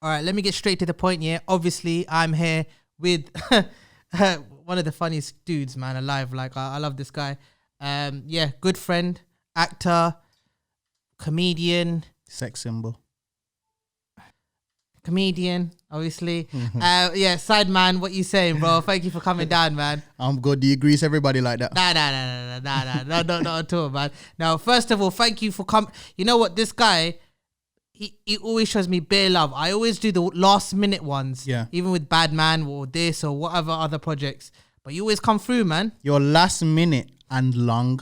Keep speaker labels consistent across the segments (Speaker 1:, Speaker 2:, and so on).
Speaker 1: All right, let me get straight to the point here. Obviously, I'm here with one of the funniest dudes, man, alive. Like, I love this guy. Good friend, actor, comedian.
Speaker 2: Sex symbol.
Speaker 1: Comedian, obviously. SIDEMAN, what you saying, bro? Thank you for coming down, man.
Speaker 2: I'm good. Do you grease everybody like that?
Speaker 1: Nah, not at all, man. Now, first of all, thank you for coming. You know what? This guy, he always shows me bare love. I always do the last minute ones.
Speaker 2: Yeah.
Speaker 1: Even with Bad Man or this or whatever other projects. But you always come through, man.
Speaker 2: You're last minute and long.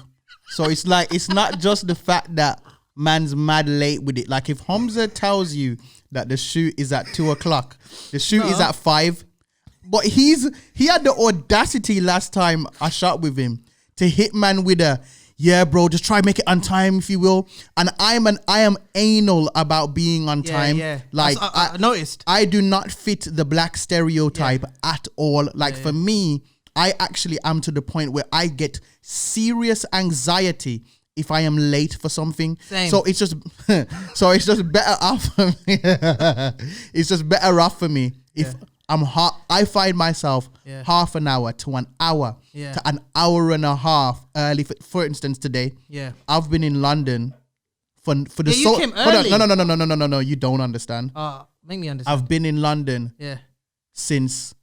Speaker 2: So it's like, it's not just the fact that man's mad late with it. Like if Humza tells you that the shoot is at 2:00, the shoot is at 5. But he had the audacity last time I shot with him to hit man with a, yeah, bro, just try make it on time if you will. And I am anal about being on time.
Speaker 1: Yeah.
Speaker 2: Like
Speaker 1: I noticed.
Speaker 2: I do not fit the black stereotype at all. Like for me, I actually am to the point where I get serious anxiety if I am late for something.
Speaker 1: Same.
Speaker 2: So it's just better off for me. It's just better off for me if I find myself half an hour to an hour to an hour and a half early. For instance, today, I've been in London for the
Speaker 1: you came early.
Speaker 2: No, you don't understand.
Speaker 1: Make me understand.
Speaker 2: I've been in London since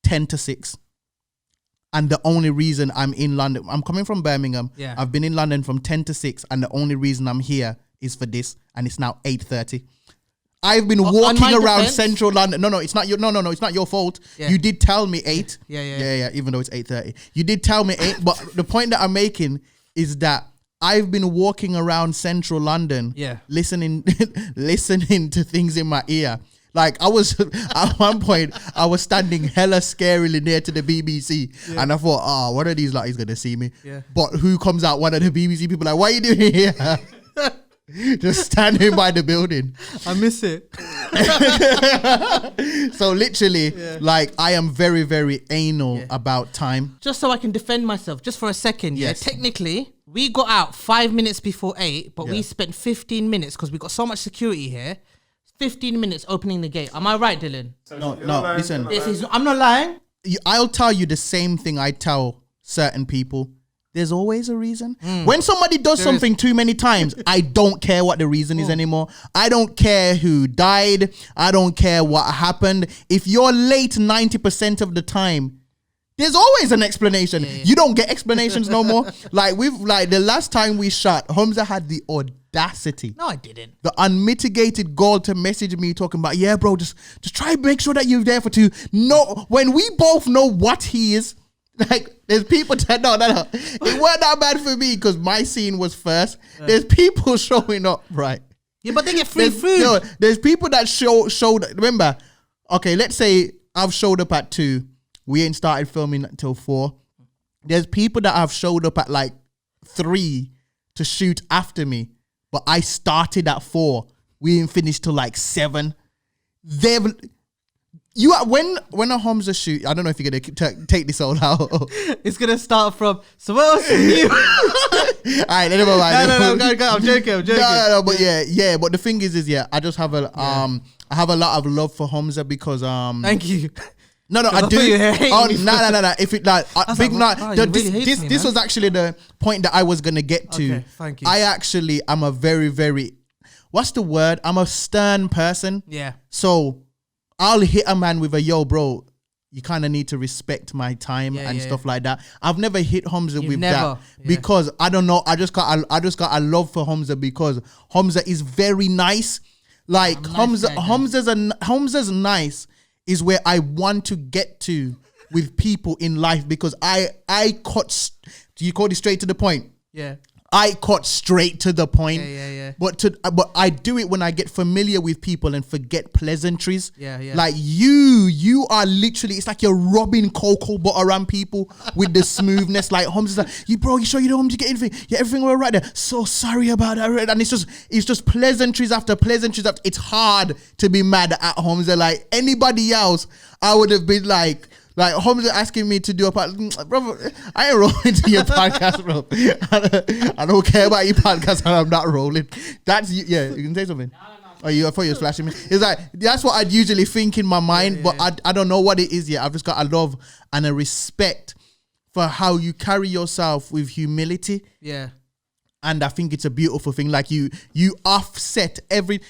Speaker 2: 10 to 6. And the only reason I'm in London, I'm coming from Birmingham. Yeah. I've been in London from 10 to 6. And the only reason I'm here is for this. And it's now 8:30. I've been walking around central London. No, it's not your, no, it's not your fault. Yeah. You did tell me 8. Yeah. Even though it's 8:30. You did tell me 8. But the point that I'm making is that I've been walking around central London. Listening to things in my ear. Like I was at one point, I was standing hella scarily near to the BBC, and I thought, what are these like? He's gonna see me. But who comes out? One of the BBC people like, what are you doing here? Just standing by the building.
Speaker 1: I miss it.
Speaker 2: So literally, like I am very, very anal about time.
Speaker 1: Just so I can defend myself, just for a second. Yes. Technically, we got out 5 minutes before 8, but we spent 15 minutes because we got so much security here. 15 minutes opening the gate. Am I right, Dylan?
Speaker 2: No, listen.
Speaker 1: I'm not lying.
Speaker 2: I'll tell you the same thing I tell certain people. There's always a reason. When somebody does something too many times, I don't care what the reason is anymore. I don't care who died. I don't care what happened. If you're late 90% of the time, there's always an explanation. You don't get explanations no more. Like the last time we shot, Humza had the audacity.
Speaker 1: No, I didn't.
Speaker 2: The unmitigated gall to message me talking about, yeah, bro, just try and make sure that you're there for 2. No, when we both know what he is, like there's people that no. It weren't that bad for me because my scene was first. There's people showing up, right?
Speaker 1: Yeah, but they get free food.
Speaker 2: There's people that showed. Remember, okay, let's say I've showed up at 2. We ain't started filming until 4. There's people that have showed up at like 3 to shoot after me, but I started at 4. We didn't finish till like 7. When a Humza shoot, I don't know if you're gonna take this all out.
Speaker 1: It's gonna start from. So what else is new?
Speaker 2: All right, never mind.
Speaker 1: No, go. I'm joking.
Speaker 2: No, but yeah. But the thing is, I just have I have a lot of love for Humza because
Speaker 1: Thank you.
Speaker 2: No, I do. No. If it like big night, this was actually the point that I was gonna get to.
Speaker 1: Okay, thank you.
Speaker 2: I actually am a very, very, what's the word? I'm a stern person.
Speaker 1: Yeah.
Speaker 2: So I'll hit a man with a yo, bro. You kind of need to respect my time and stuff like that. I've never hit Humza with that because I don't know. I just got a love for Humza because Humza is very nice. Like Humza's nice. Is where I want to get to with people in life because I cut. Do you call it straight to the point?
Speaker 1: Yeah.
Speaker 2: I cut straight to the point.
Speaker 1: Yeah.
Speaker 2: But I do it when I get familiar with people and forget pleasantries.
Speaker 1: Yeah.
Speaker 2: Like you are literally, it's like you're rubbing cocoa butter around people with the smoothness. Like Humza's like, you sure you don't want to get anything? Yeah, everything all right there. So sorry about that. And it's just pleasantries after pleasantries after. It's hard to be mad at Humza. Like anybody else, I would have been like Humza asking me to do a podcast. Bro, I ain't rolling to your podcast, bro. I don't care about your podcast and I'm not rolling. That's, you can say something.
Speaker 1: No,
Speaker 2: Oh, I thought you was flashing me. It's like, that's what I'd usually think in my mind, but I don't know what it is yet. I've just got a love and a respect for how you carry yourself with humility.
Speaker 1: Yeah.
Speaker 2: And I think it's a beautiful thing. Like you offset every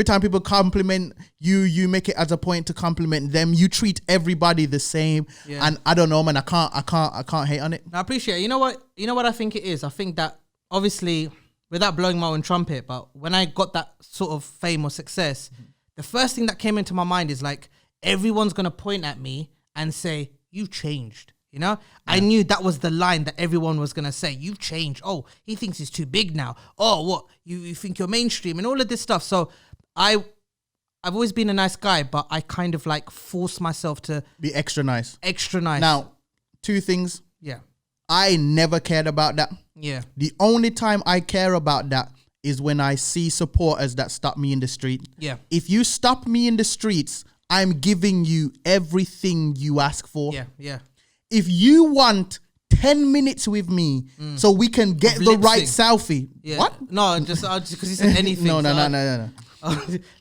Speaker 2: time people compliment you, you make it as a point to compliment them. You treat everybody the same. Yeah. And I don't know, man, I can't hate on it.
Speaker 1: I appreciate it. You know what I think it is? I think that obviously, without blowing my own trumpet, but when I got that sort of fame or success, the first thing that came into my mind is like, everyone's going to point at me and say, you've changed. You know, I knew that was the line that everyone was going to say. You've changed. Oh, he thinks he's too big now. Oh, what? You think you're mainstream and all of this stuff. So I've always been a nice guy, but I kind of like force myself to
Speaker 2: be extra nice.
Speaker 1: Extra nice.
Speaker 2: Now, two things.
Speaker 1: Yeah.
Speaker 2: I never cared about that.
Speaker 1: Yeah.
Speaker 2: The only time I care about that is when I see supporters that stop me in the street.
Speaker 1: Yeah.
Speaker 2: If you stop me in the streets, I'm giving you everything you ask for.
Speaker 1: Yeah. Yeah.
Speaker 2: If you want 10 minutes with me so we can get the right selfie.
Speaker 1: Yeah.
Speaker 2: What?
Speaker 1: No, just because you said anything.
Speaker 2: No.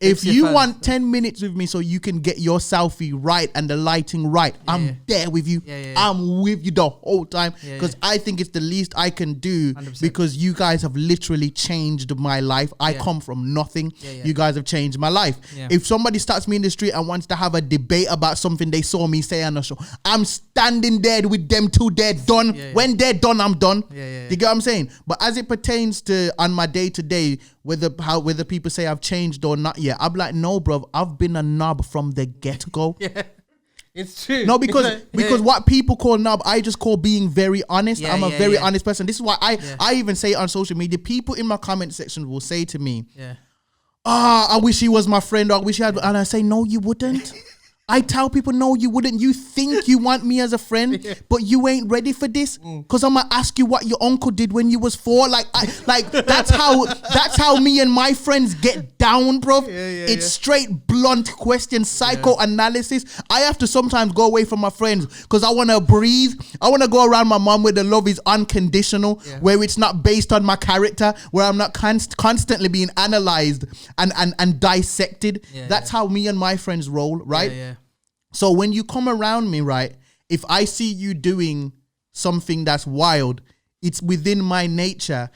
Speaker 2: If you want 10 minutes with me so you can get your selfie right and the lighting right, I'm there with you. I'm with you the whole time because I think it's the least I can do
Speaker 1: 100%.
Speaker 2: Because you guys have literally changed my life. I come from nothing. You guys have changed my life. If somebody starts me in the street and wants to have a debate about something they saw me say on the show, I'm standing there with them till they're done. When they're done, I'm done. You get what I'm saying? But as it pertains to on my day to day, whether people say I've changed or not yet, I'm like, no, bro, I've been a knob from the get-go.
Speaker 1: It's true.
Speaker 2: No, because what people call knob, I just call being very honest. I'm a very honest person. This is why I even say on social media, people in my comment section will say to me, I wish he was my friend, or I wish he had, and I say, no, you wouldn't. I tell people, no, you wouldn't. You think you want me as a friend, but you ain't ready for this. Cause I'm gonna ask you what your uncle did when you was 4. That's how me and my friends get down, bro. It's straight blunt question, psychoanalysis. I have to sometimes go away from my friends cause I wanna breathe. I wanna go around my mom where the love is unconditional, where it's not based on my character, where I'm not constantly being analyzed and dissected. That's how me and my friends roll, right? So when you come around me, right, if I see you doing something that's wild, it's within my nature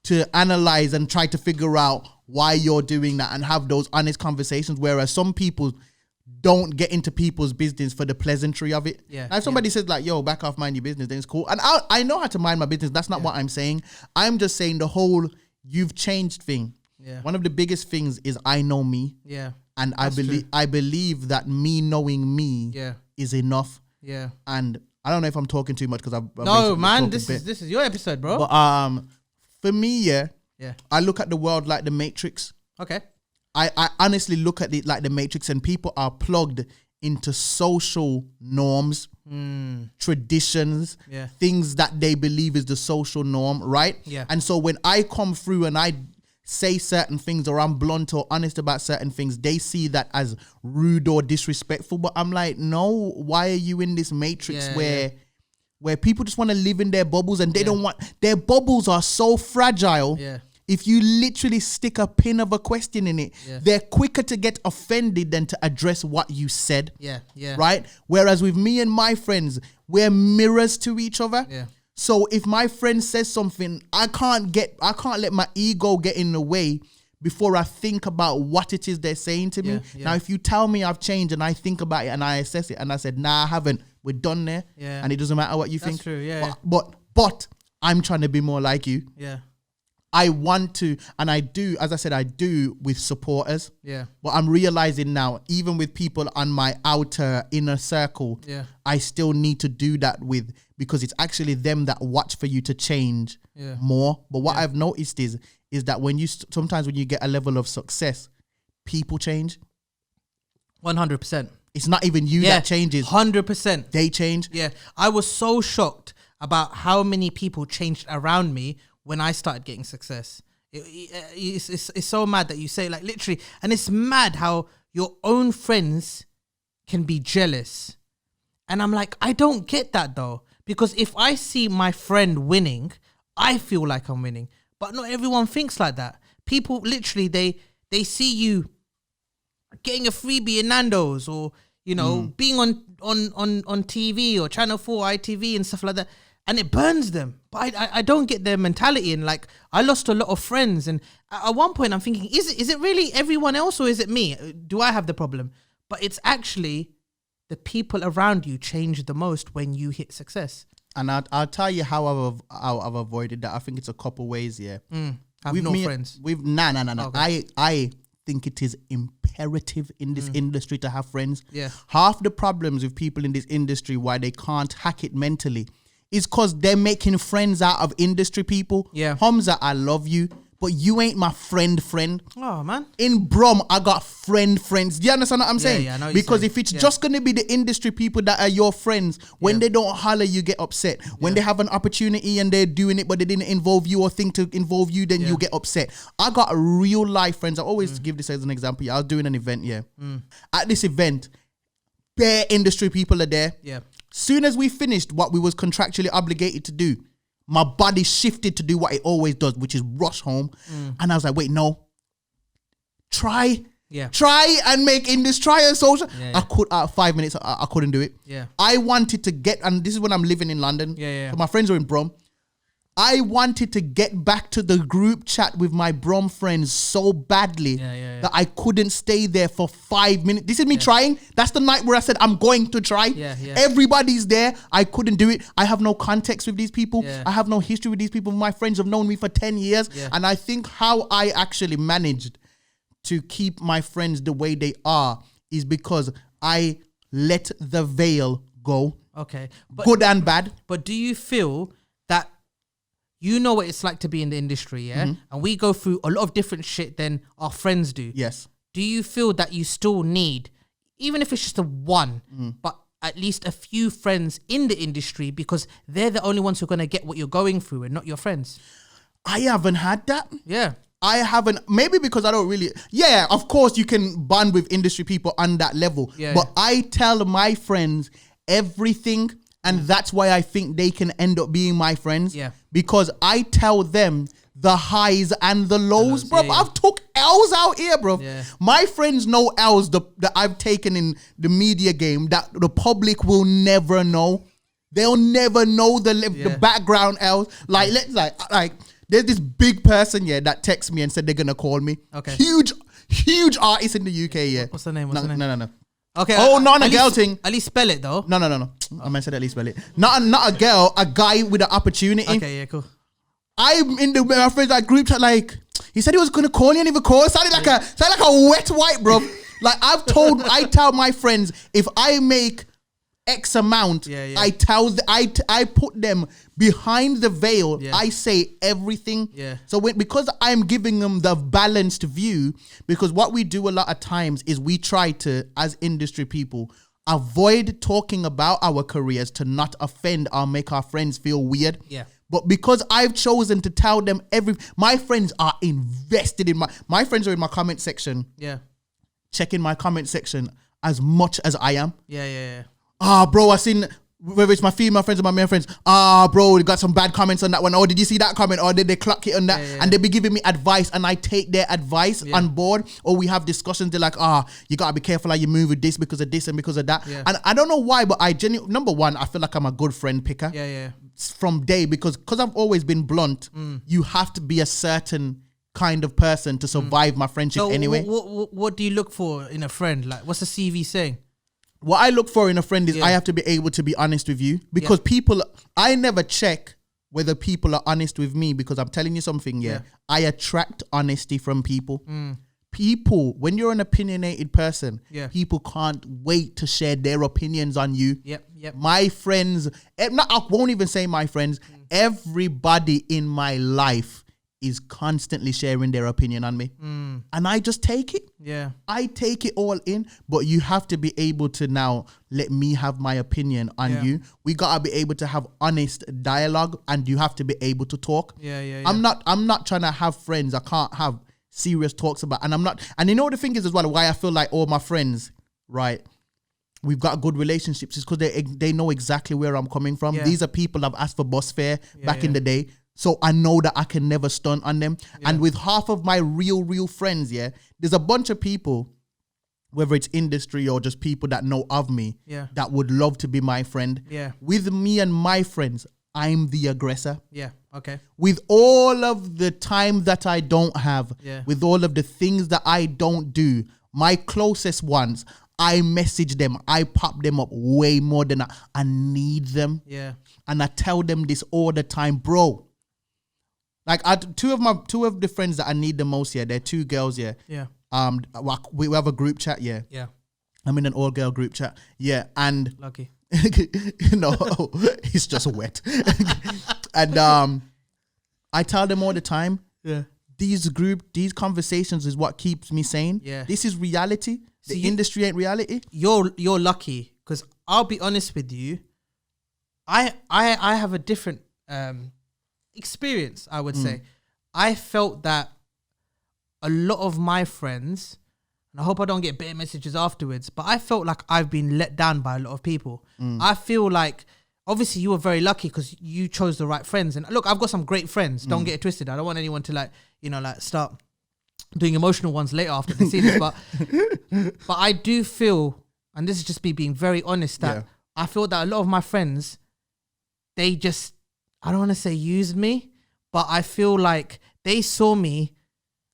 Speaker 2: to analyze and try to figure out why you're doing that and have those honest conversations. Whereas some people don't get into people's business for the pleasantry of it. Now, if somebody says like, yo, back off, mind your business, then it's cool. And I know how to mind my business. That's not what I'm saying. I'm just saying the whole you've changed thing. One of the biggest things is I know me. And I believe that me knowing me is enough. And I don't know if I'm talking too much because
Speaker 1: no, man, this is your episode, bro.
Speaker 2: But for me, I look at the world like the Matrix.
Speaker 1: Okay.
Speaker 2: I honestly look at it like the Matrix, and people are plugged into social norms, traditions, things that they believe is the social norm, right? And so when I come through and I say certain things, or I'm blunt or honest about certain things, they see that as rude or disrespectful. But I'm like, no, why are you in this matrix where people just want to live in their bubbles, and they don't want, their bubbles are so fragile. If you literally stick a pin of a question in it, they're quicker to get offended than to address what you said. Right? Whereas with me and my friends, we're mirrors to each other. So if my friend says something, I can't let my ego get in the way before I think about what it is they're saying to me. Now, if you tell me I've changed and I think about it and I assess it and I said, nah, I haven't, we're done there. And it doesn't matter what you think.
Speaker 1: That's true,
Speaker 2: But I'm trying to be more like you. I want to, and I do, as I said, I do with supporters. But I'm realizing now, even with people on my outer inner circle, I still need to do that with, because it's actually them that watch for you to change more. But what I've noticed is that when you, sometimes when you get a level of success, people change.
Speaker 1: 100%.
Speaker 2: It's not even you that changes.
Speaker 1: 100%.
Speaker 2: They change.
Speaker 1: I was so shocked about how many people changed around me when I started getting success. It's so mad that you say, like, literally, and it's mad how your own friends can be jealous. And I'm like, I don't get that though. Because if I see my friend winning, I feel like I'm winning. But not everyone thinks like that. People literally, they see you getting a freebie in Nando's, or you know, being on TV or Channel 4, ITV and stuff like that, and it burns them. But I don't get their mentality, and like I lost a lot of friends, and at one point I'm thinking, is it really everyone else, or is it me? Do I have the problem? But it's actually the people around you change the most when you hit success. And
Speaker 2: I'll tell you how I've avoided that. I think it's a couple ways. Yeah,
Speaker 1: have no friends.
Speaker 2: No.
Speaker 1: Okay.
Speaker 2: I think it is imperative in this industry to have friends.
Speaker 1: Yeah.
Speaker 2: Half the problems with people in this industry, why they can't hack it mentally, is because they're making friends out of industry people.
Speaker 1: Yeah.
Speaker 2: Humza, I love you, but you ain't my friend.
Speaker 1: Oh, man.
Speaker 2: In Brom, I got friends. Do you understand what I'm saying?
Speaker 1: Yeah, I know what
Speaker 2: because
Speaker 1: you're
Speaker 2: if it's just going to be the industry people that are your friends, when they don't holler, you get upset. When they have an opportunity and they're doing it, but they didn't involve you or think to involve you, then you get upset. I got real life friends. I always give this as an example. I was doing an event, At this event, bare industry people are there.
Speaker 1: Yeah.
Speaker 2: Soon as we finished what we was contractually obligated to do, my body shifted to do what it always does, which is rush home. And I was like, wait, no. Try and make in this try and social. I could, 5 minutes, I couldn't do it.
Speaker 1: Yeah.
Speaker 2: I wanted to get, and this is when I'm living in London. So my friends are in Brom. I wanted to get back to the group chat with my Brom friends so badly that I couldn't stay there for 5 minutes. This is me trying. That's the night where I said, I'm going to try. Everybody's there. I couldn't do it. I have no context with these people. I have no history with these people. My friends have known me for 10 years. And I think how I actually managed to keep my friends the way they are is because I let the veil go.
Speaker 1: Okay.
Speaker 2: Good and bad.
Speaker 1: But do you feel that you know what it's like to be in the industry, and we go through a lot of different shit than our friends do?
Speaker 2: Yes.
Speaker 1: Do you feel that you still need, even if it's just a one, but at least a few friends in the industry, because they're the only ones who are going to get what you're going through and not your friends?
Speaker 2: I haven't had that.
Speaker 1: Yeah.
Speaker 2: I haven't, maybe because I don't really, of course you can bond with industry people on that level, but I tell my friends everything. And that's why I think they can end up being my friends. Yeah. Because I tell them the highs and the lows, bro. I've took L's out here, bro. Yeah. My friends know L's that I've taken in the media game that the public will never know. They'll never know the background L's. Like, there's this big person that texted me and said they're gonna call me.
Speaker 1: Okay.
Speaker 2: Huge artist in the UK.
Speaker 1: What's the name?
Speaker 2: No.
Speaker 1: Okay.
Speaker 2: Oh, not a girl thing.
Speaker 1: At least spell it though.
Speaker 2: No. I meant said at least spell it. Not a girl, a guy with an opportunity.
Speaker 1: Okay, yeah, cool.
Speaker 2: I'm in my friends that group chat, like, he said he was gonna call you and even call. Sounded like a wet wipe, bro. Like I tell my friends, if I make X amount, I put them behind the veil. I say everything. So because I'm giving them the balanced view, because what we do a lot of times is we try to, as industry people, avoid talking about our careers to not offend or make our friends feel weird. But because I've chosen to tell them my friends are invested in my friends are in my comment section. Checking my comment section as much as I am. Bro, I seen, whether it's my female friends or my male friends, bro, they got some bad comments on that one. Did you see that comment? Or did they clock it on that? And they be giving me advice and I take their advice on board. Or we have discussions. They're like, you got to be careful how you move with this because of this and because of that. And I don't know why, but I genuinely, number one, I feel like I'm a good friend picker. From day, because I've always been blunt, you have to be a certain kind of person to survive my friendship anyway.
Speaker 1: What do you look for in a friend? Like, what's the CV saying?
Speaker 2: What I look for in a friend is I have to be able to be honest with you, because I never check whether people are honest with me, because I'm telling you something, I attract honesty from people. People, when you're an opinionated person, people can't wait to share their opinions on you. My friends, I won't even say my friends, everybody in my life is constantly sharing their opinion on me. And I just take it. I take it all in, but you have to be able to now let me have my opinion on you. We gotta be able to have honest dialogue, and you have to be able to talk. I'm not trying to have friends I can't have serious talks about, and you know what the thing is as well, why I feel like all my friends, right, we've got good relationships, is because they know exactly where I'm coming from. These are people I've asked for bus fare back in the day. So I know that I can never stunt on them. And with half of my real friends, there's a bunch of people whether it's industry or just people that know of me, that would love to be my friend.
Speaker 1: Yeah.
Speaker 2: With me and my friends, I'm the aggressor.
Speaker 1: Yeah. Okay.
Speaker 2: With all of the time that I don't have, with all of the things that I don't do, my closest ones, I message them, I pop them up way more than I need them. Yeah. And I tell them this all the time, bro. Like two of the friends that I need the most here, they're two girls here. Yeah. We have a group chat, yeah. Yeah. I'm in an all-girl group chat. Yeah. And
Speaker 1: lucky.
Speaker 2: No, it's just wet. And I tell them all the time, these conversations is what keeps me sane. Yeah. This is reality. The industry ain't reality.
Speaker 1: You're lucky, because I'll be honest with you, I have a different experience, I would say. I felt that a lot of my friends, and I hope I don't get bitter messages afterwards, but I felt like I've been let down by a lot of people. I feel like, obviously you were very lucky because you chose the right friends. And look, I've got some great friends. Don't get it twisted. I don't want anyone to start doing emotional ones later after they see this. But I do feel, and this is just me being very honest, that I feel that a lot of my friends, they just, I don't want to say used me, but I feel like they saw me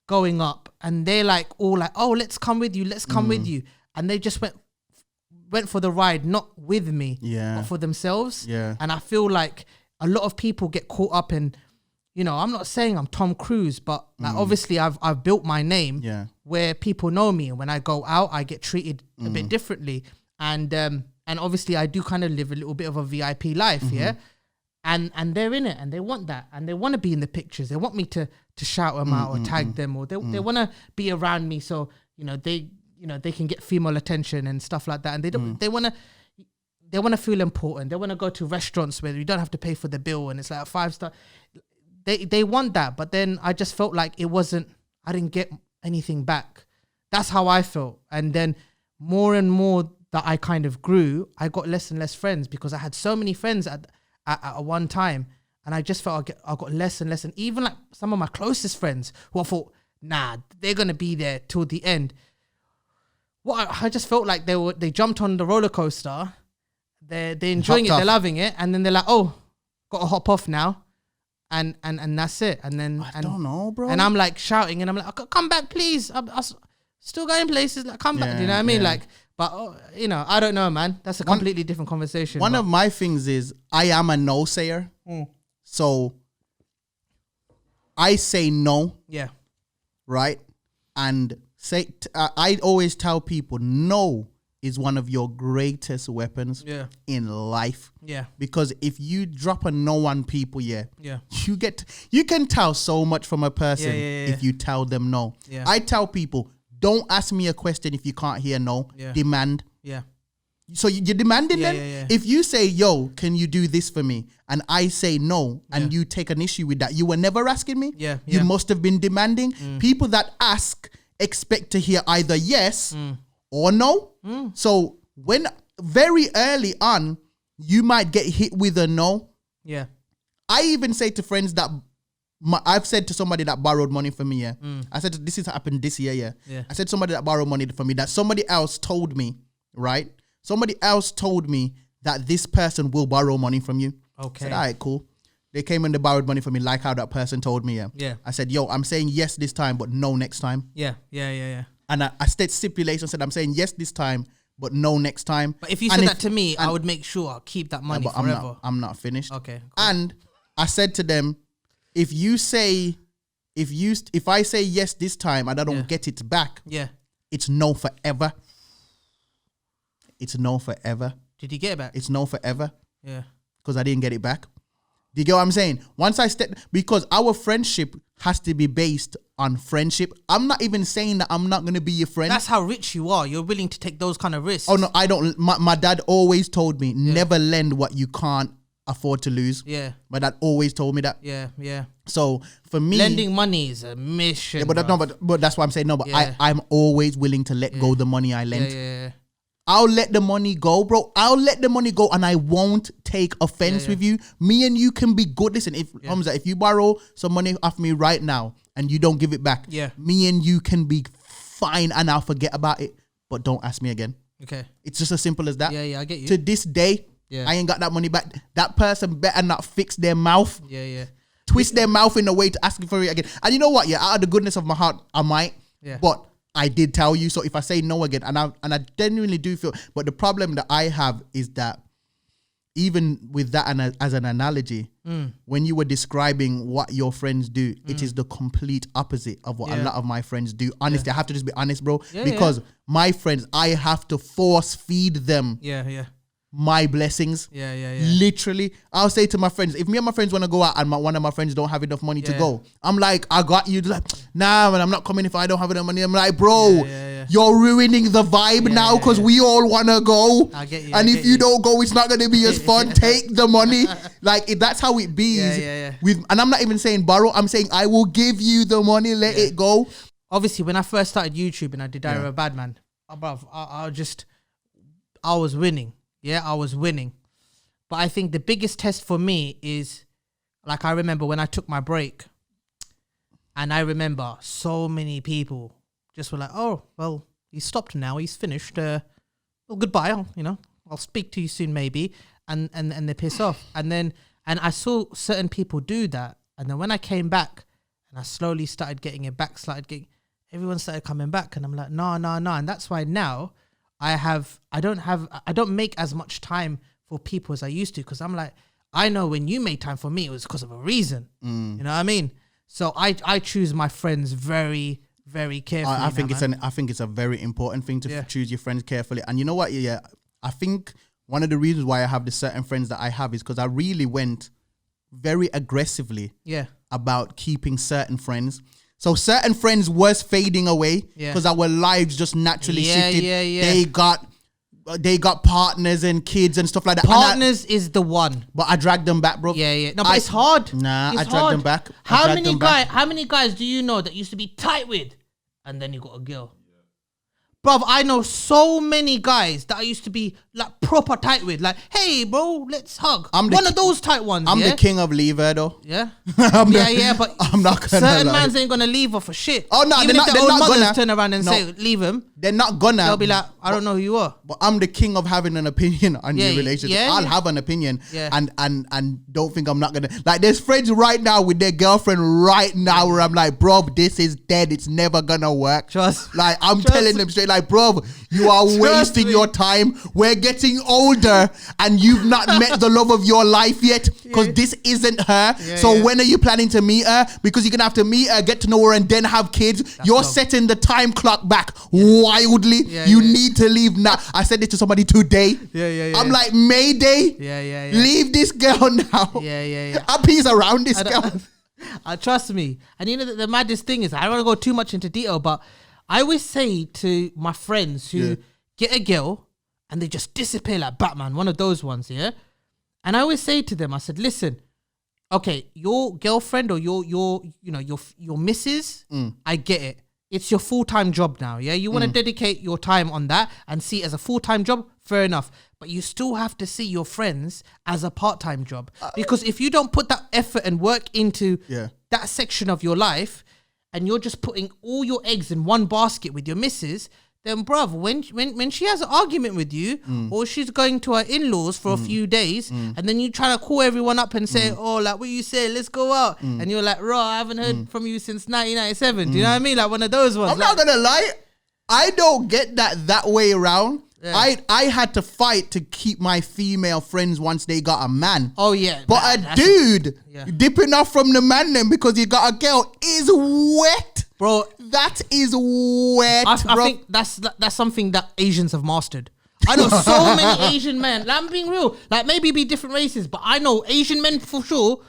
Speaker 1: going up and they're like, all like, oh, let's come with you. Let's come with you. And they just went for the ride, not with me, but for themselves. Yeah. And I feel like a lot of people get caught up in, I'm not saying I'm Tom Cruise, but like obviously I've built my name where people know me. And when I go out, I get treated a bit differently. And obviously I do kind of live a little bit of a VIP life, And they're in it and they want that. And they want to be in the pictures. They want me to shout them out or tag them, or they want to be around me. So, they can get female attention and stuff like that. And they want to feel important. They want to go to restaurants where you don't have to pay for the bill and it's like a 5-star. They want that. But then I just felt like I didn't get anything back. That's how I felt. And then more and more that I kind of grew, I got less and less friends because I had so many friends at one time, and I just felt I got less and less. And even like some of my closest friends who I thought, nah, they're going to be there till the end. I just felt like they jumped on the roller coaster. They're enjoying it. They're loving it. And then they're like, oh, got to hop off now. And that's it. And then
Speaker 2: I don't know, bro.
Speaker 1: And I'm like shouting, and I'm like, come back, please. I'm still going places. Like, come back. Do you know what I mean? Like, but I don't know, man. That's a completely different conversation.
Speaker 2: One of my things is I am a no sayer. So I say no. Yeah. Right. And I always tell people no is one of your greatest weapons in life. Yeah. Because if you drop a no on people, you can tell so much from a person if you tell them no. Yeah. I tell people, don't ask me a question if you can't hear no. Yeah. Demand. Yeah. So you're demanding then? Yeah. If you say, yo, can you do this for me? And I say no, and you take an issue with that, you were never asking me. Yeah. You must have been demanding. People that ask expect to hear either yes or no. So when very early on, you might get hit with a no. Yeah. I even say to friends that I've said to somebody that borrowed money from me, I said, this has happened this year, I said somebody that borrowed money from me, that somebody else told me, right? Somebody else told me that this person will borrow money from you. Okay. I said, all right, cool. They came and they borrowed money from me like how that person told me, Yeah. I said, yo, I'm saying yes this time, but no next time. Yeah. And I said stipulation, said I'm saying yes this time, but no next time.
Speaker 1: But if you said that to me, I would make sure I'll keep that money forever.
Speaker 2: I'm not finished.
Speaker 1: Okay. Cool.
Speaker 2: And I said to them, if I say yes this time and I don't get it back, it's no forever. It's no forever.
Speaker 1: Did you get it back?
Speaker 2: It's no forever. Yeah. Because I didn't get it back. Do you get what I'm saying? Once I step, because our friendship has to be based on friendship. I'm not even saying that I'm not going to be your friend.
Speaker 1: That's how rich you are. You're willing to take those kind of risks.
Speaker 2: Oh no, I don't. My dad always told me, never lend what you can't afford to lose. Yeah. My dad always told me that. Yeah. So for me,
Speaker 1: lending money is a mission.
Speaker 2: Yeah, but that's why I'm saying no. But I'm always willing to let go the money I lent. Yeah. I'll let the money go, bro. I'll let the money go, and I won't take offense with you. Me and you can be good. Listen, Humza, if you borrow some money off me right now and you don't give it back, me and you can be fine, and I'll forget about it. but don't ask me again.
Speaker 1: Okay.
Speaker 2: It's just as simple as that.
Speaker 1: Yeah, I get you.
Speaker 2: To this day, I ain't got that money back. That person better not fix their mouth.
Speaker 1: Yeah.
Speaker 2: Twist their mouth in a way to ask you for it again. And you know what? Yeah, out of the goodness of my heart, I might.
Speaker 1: Yeah.
Speaker 2: But I did tell you. So if I say no again, and I genuinely do feel, but the problem that I have is that even with that as an analogy, when you were describing what your friends do, it is the complete opposite of what a lot of my friends do. Honestly, I have to just be honest, bro. Because my friends, I have to force feed them. My blessings. Literally, I'll say to my friends, if me and my friends want to go out and one of my friends don't have enough money to go, I'm like, I got you. Like, nah, man, I'm not coming if I don't have enough money. I'm like, bro, you're ruining the vibe now because we all want to go.
Speaker 1: I get you.
Speaker 2: And if you don't go, it's not going to be as fun. Take the money. Like, that's how it be. And I'm not even saying borrow. I'm saying I will give you the money. Let it go.
Speaker 1: Obviously, when I first started YouTube and I did Diary of a Bad Man, I was winning. Yeah, I was winning. But I think the biggest test for me is, like, I remember when I took my break, and I remember so many people just were like, oh, well, he's stopped now. He's finished. Well, goodbye. I'll speak to you soon, maybe. And they piss off. And I saw certain people do that. And then when I came back and I slowly started getting it back, everyone started coming back. And I'm like, no. And that's why now I don't make as much time for people as I used to, because I'm like, I know when you made time for me, it was because of a reason. You know what I mean? So I choose my friends very, very carefully.
Speaker 2: I think it's a very important thing to choose your friends carefully. And you know what? Yeah, I think one of the reasons why I have the certain friends that I have is because I really went very aggressively about keeping certain friends. So certain friends was fading away because our lives just naturally shifted. They got partners and kids and stuff like that.
Speaker 1: Partners is the one.
Speaker 2: But I dragged them back, bro.
Speaker 1: No, but it's hard.
Speaker 2: I dragged them back.
Speaker 1: How many guys do you know that used to be tight with, and then you got a girl? Bruv, I know so many guys that I used to be like proper tight with. Like, hey, bro, let's hug. One of those tight ones.
Speaker 2: I'm the king of leave her, though.
Speaker 1: Yeah? but
Speaker 2: I'm not gonna
Speaker 1: certain mans ain't gonna leave her for shit.
Speaker 2: Oh, no,
Speaker 1: even
Speaker 2: they're
Speaker 1: if
Speaker 2: not,
Speaker 1: their own mothers
Speaker 2: gonna
Speaker 1: turn around and say, leave him.
Speaker 2: They're not gonna.
Speaker 1: They'll be like, I don't know who you are.
Speaker 2: But I'm the king of having an opinion on your relationship. I'll have an opinion and don't think I'm not gonna. Like, there's friends right now with their girlfriend right now where I'm like, bro, this is dead. It's never gonna work. Like, I'm telling them straight, like, bro, you are wasting your time. We're getting older and you've not met the love of your life yet because this isn't her. When are you planning to meet her? Because you're going to have to meet her, get to know her and then have kids. You're setting the time clock back wildly. You need to leave now. I said it to somebody today. I'm like, Mayday. Leave this girl now. I'm peace around this girl.
Speaker 1: Trust me. And you know, the maddest thing is, I don't want to go too much into detail, but I always say to my friends who get a girl and they just disappear like Batman, one of those ones, and I always say to them, I said, listen, okay, your girlfriend or your missus, I get it. It's your full-time job now, You want to dedicate your time on that and see it as a full-time job, fair enough. But you still have to see your friends as a part-time job. Because if you don't put that effort and work into that section of your life, and you're just putting all your eggs in one basket with your missus, then bruv, when she has an argument with you, or she's going to her in-laws for a few days, and then you try to call everyone up and say, oh, like, what you say, let's go out. And you're like, raw, I haven't heard from you since 1997. Do you know what I mean? Like one of those ones.
Speaker 2: I'm not going to lie. I don't get that way around. I had to fight to keep my female friends once they got a man.
Speaker 1: Oh, yeah.
Speaker 2: But a dude dipping off from the man then because he got a girl is wet.
Speaker 1: Bro,
Speaker 2: that is wet,
Speaker 1: I think that's something that Asians have mastered. I know so many Asian men. Like, I'm being real. Like, maybe be different races, but I know Asian men for sure,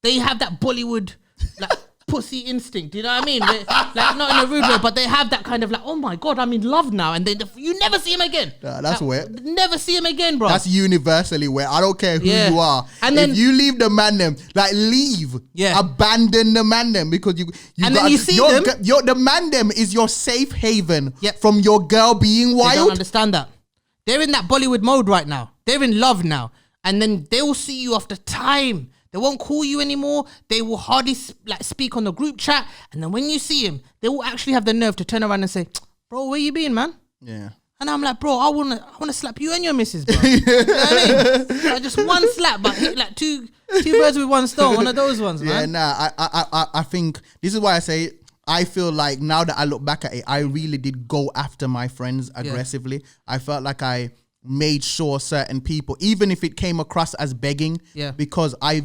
Speaker 1: they have that Bollywood, like, pussy instinct, you know what I mean? Like, not in a rude way, but they have that kind of like, oh my God, I'm in love now, and then you never see him again.
Speaker 2: That's wet.
Speaker 1: Never see him again, bro.
Speaker 2: That's universally wet. I don't care who you are. And then if you leave the man them, like leave, abandon the man them because you
Speaker 1: and then you see them.
Speaker 2: The man them is your safe haven from your girl being wild.
Speaker 1: They don't understand that. They're in that Bollywood mode right now. They're in love now, and then they will see you after time. They won't call you anymore. They will hardly speak on the group chat. And then when you see him, they will actually have the nerve to turn around and say, bro, where you been, man?
Speaker 2: Yeah.
Speaker 1: And I'm like, bro, I wanna slap you and your missus, bro. You know what I mean? Like just one slap, but hit like two birds with one stone. One of those ones, man.
Speaker 2: Yeah, I think this is why I say I feel like now that I look back at it, I really did go after my friends aggressively. Yeah. I felt like I made sure certain people, even if it came across as begging, because I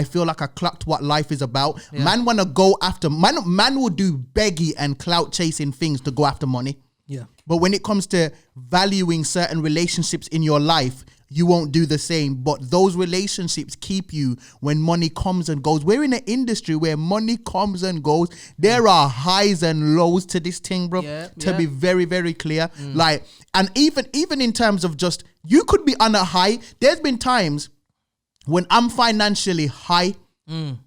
Speaker 2: feel like I clocked what life is about. Yeah. Man wanna go after man will do beggy and clout chasing things to go after money.
Speaker 1: Yeah.
Speaker 2: But when it comes to valuing certain relationships in your life, you won't do the same. But those relationships keep you when money comes and goes. We're in an industry where money comes and goes. There are highs and lows to this thing, bro. To be very, very clear. Like, and even in terms of just, you could be on a high. There's been times when I'm financially high,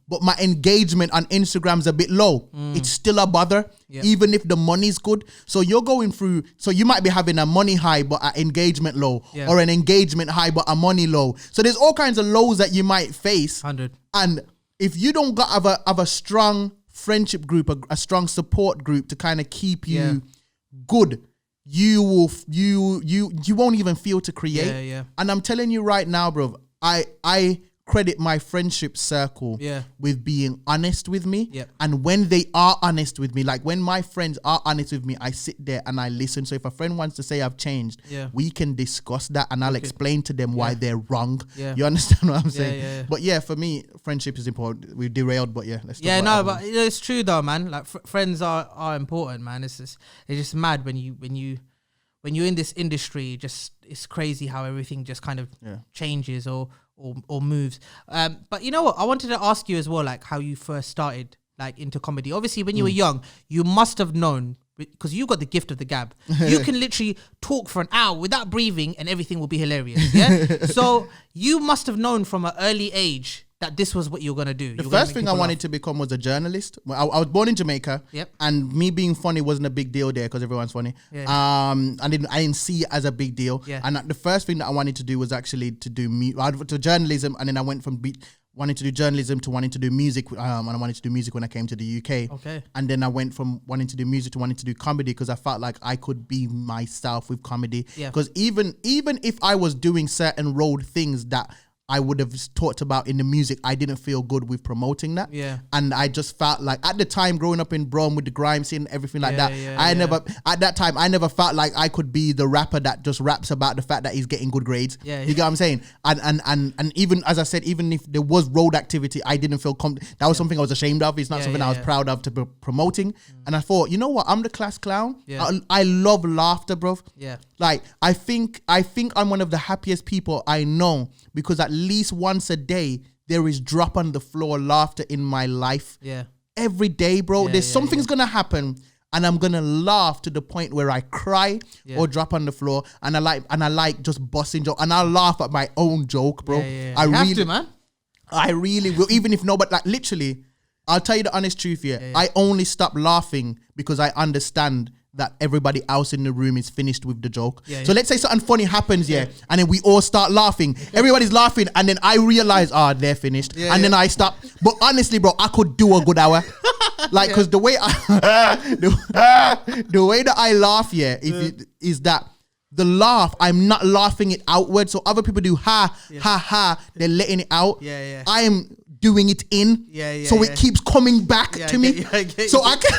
Speaker 2: but my engagement on Instagram's a bit low. It's still a bother, even if the money's good. So you're going through, so you might be having a money high, but an engagement low, or an engagement high, but a money low. So there's all kinds of lows that you might face.
Speaker 1: 100.
Speaker 2: And if you don't got have a strong friendship group, a strong support group to kind of keep you good, you won't even feel to create. And I'm telling you right now, bro, I credit my friendship circle with being honest with me. And when they are honest with me, like when my friends are honest with me, I sit there and I listen. So if a friend wants to say I've changed, we can discuss that and I'll explain to them why they're wrong. You understand what I'm saying? But for me, friendship is important. We've derailed, but let's talk about
Speaker 1: but it's true though, man. Like friends are important, man. It's just mad when you're in this industry. It's crazy how everything just kind of changes or moves. But you know what? I wanted to ask you as well, like how you first started like into comedy. Obviously, when you were young, you must have known, because you got the gift of the gab. You can literally talk for an hour without breathing and everything will be hilarious. Yeah. So you must have known from an early age that this was what you were going to do.
Speaker 2: The first thing I wanted to become was a journalist. I was born in Jamaica, and me being funny wasn't a big deal there because everyone's funny. I didn't see it as a big deal. And the first thing that I wanted to do was actually to do to journalism, and then I went from wanting to do journalism to wanting to do music, and I wanted to do music when I came to the UK. And then I went from wanting to do music to wanting to do comedy because I felt like I could be myself with comedy. Because even if I was doing certain road things that I would have talked about in the music, I didn't feel good with promoting that. And I just felt like at the time growing up in Brom with the grime scene, everything like that, at that time, I never felt like I could be the rapper that just raps about the fact that he's getting good grades. You get what I'm saying? And even, as I said, even if there was road activity, I didn't feel that was something I was ashamed of. It's not something I was proud of to be promoting. And I thought, you know what? I'm the class clown. I love laughter, bro. Like, I think I'm one of the happiest people I know, because at least once a day there is drop on the floor laughter in my life. Every day, bro. There's something's gonna happen and I'm gonna laugh to the point where I cry or drop on the floor, and I like just busting joke, and I laugh at my own joke, bro.
Speaker 1: I have to, man.
Speaker 2: I really will, even if nobody, like, literally, I'll tell you the honest truth here. I only stop laughing because I understand that everybody else in the room is finished with the joke. So let's say something funny happens, and then we all start laughing. Everybody's laughing, and then I realize, they're finished. And then I stop. But honestly, bro, I could do a good hour. Like, because the way that I laugh, is that the laugh, I'm not laughing it outward. So other people do ha, ha, they're letting it out. I am doing it in. So it keeps coming back to me. So I can...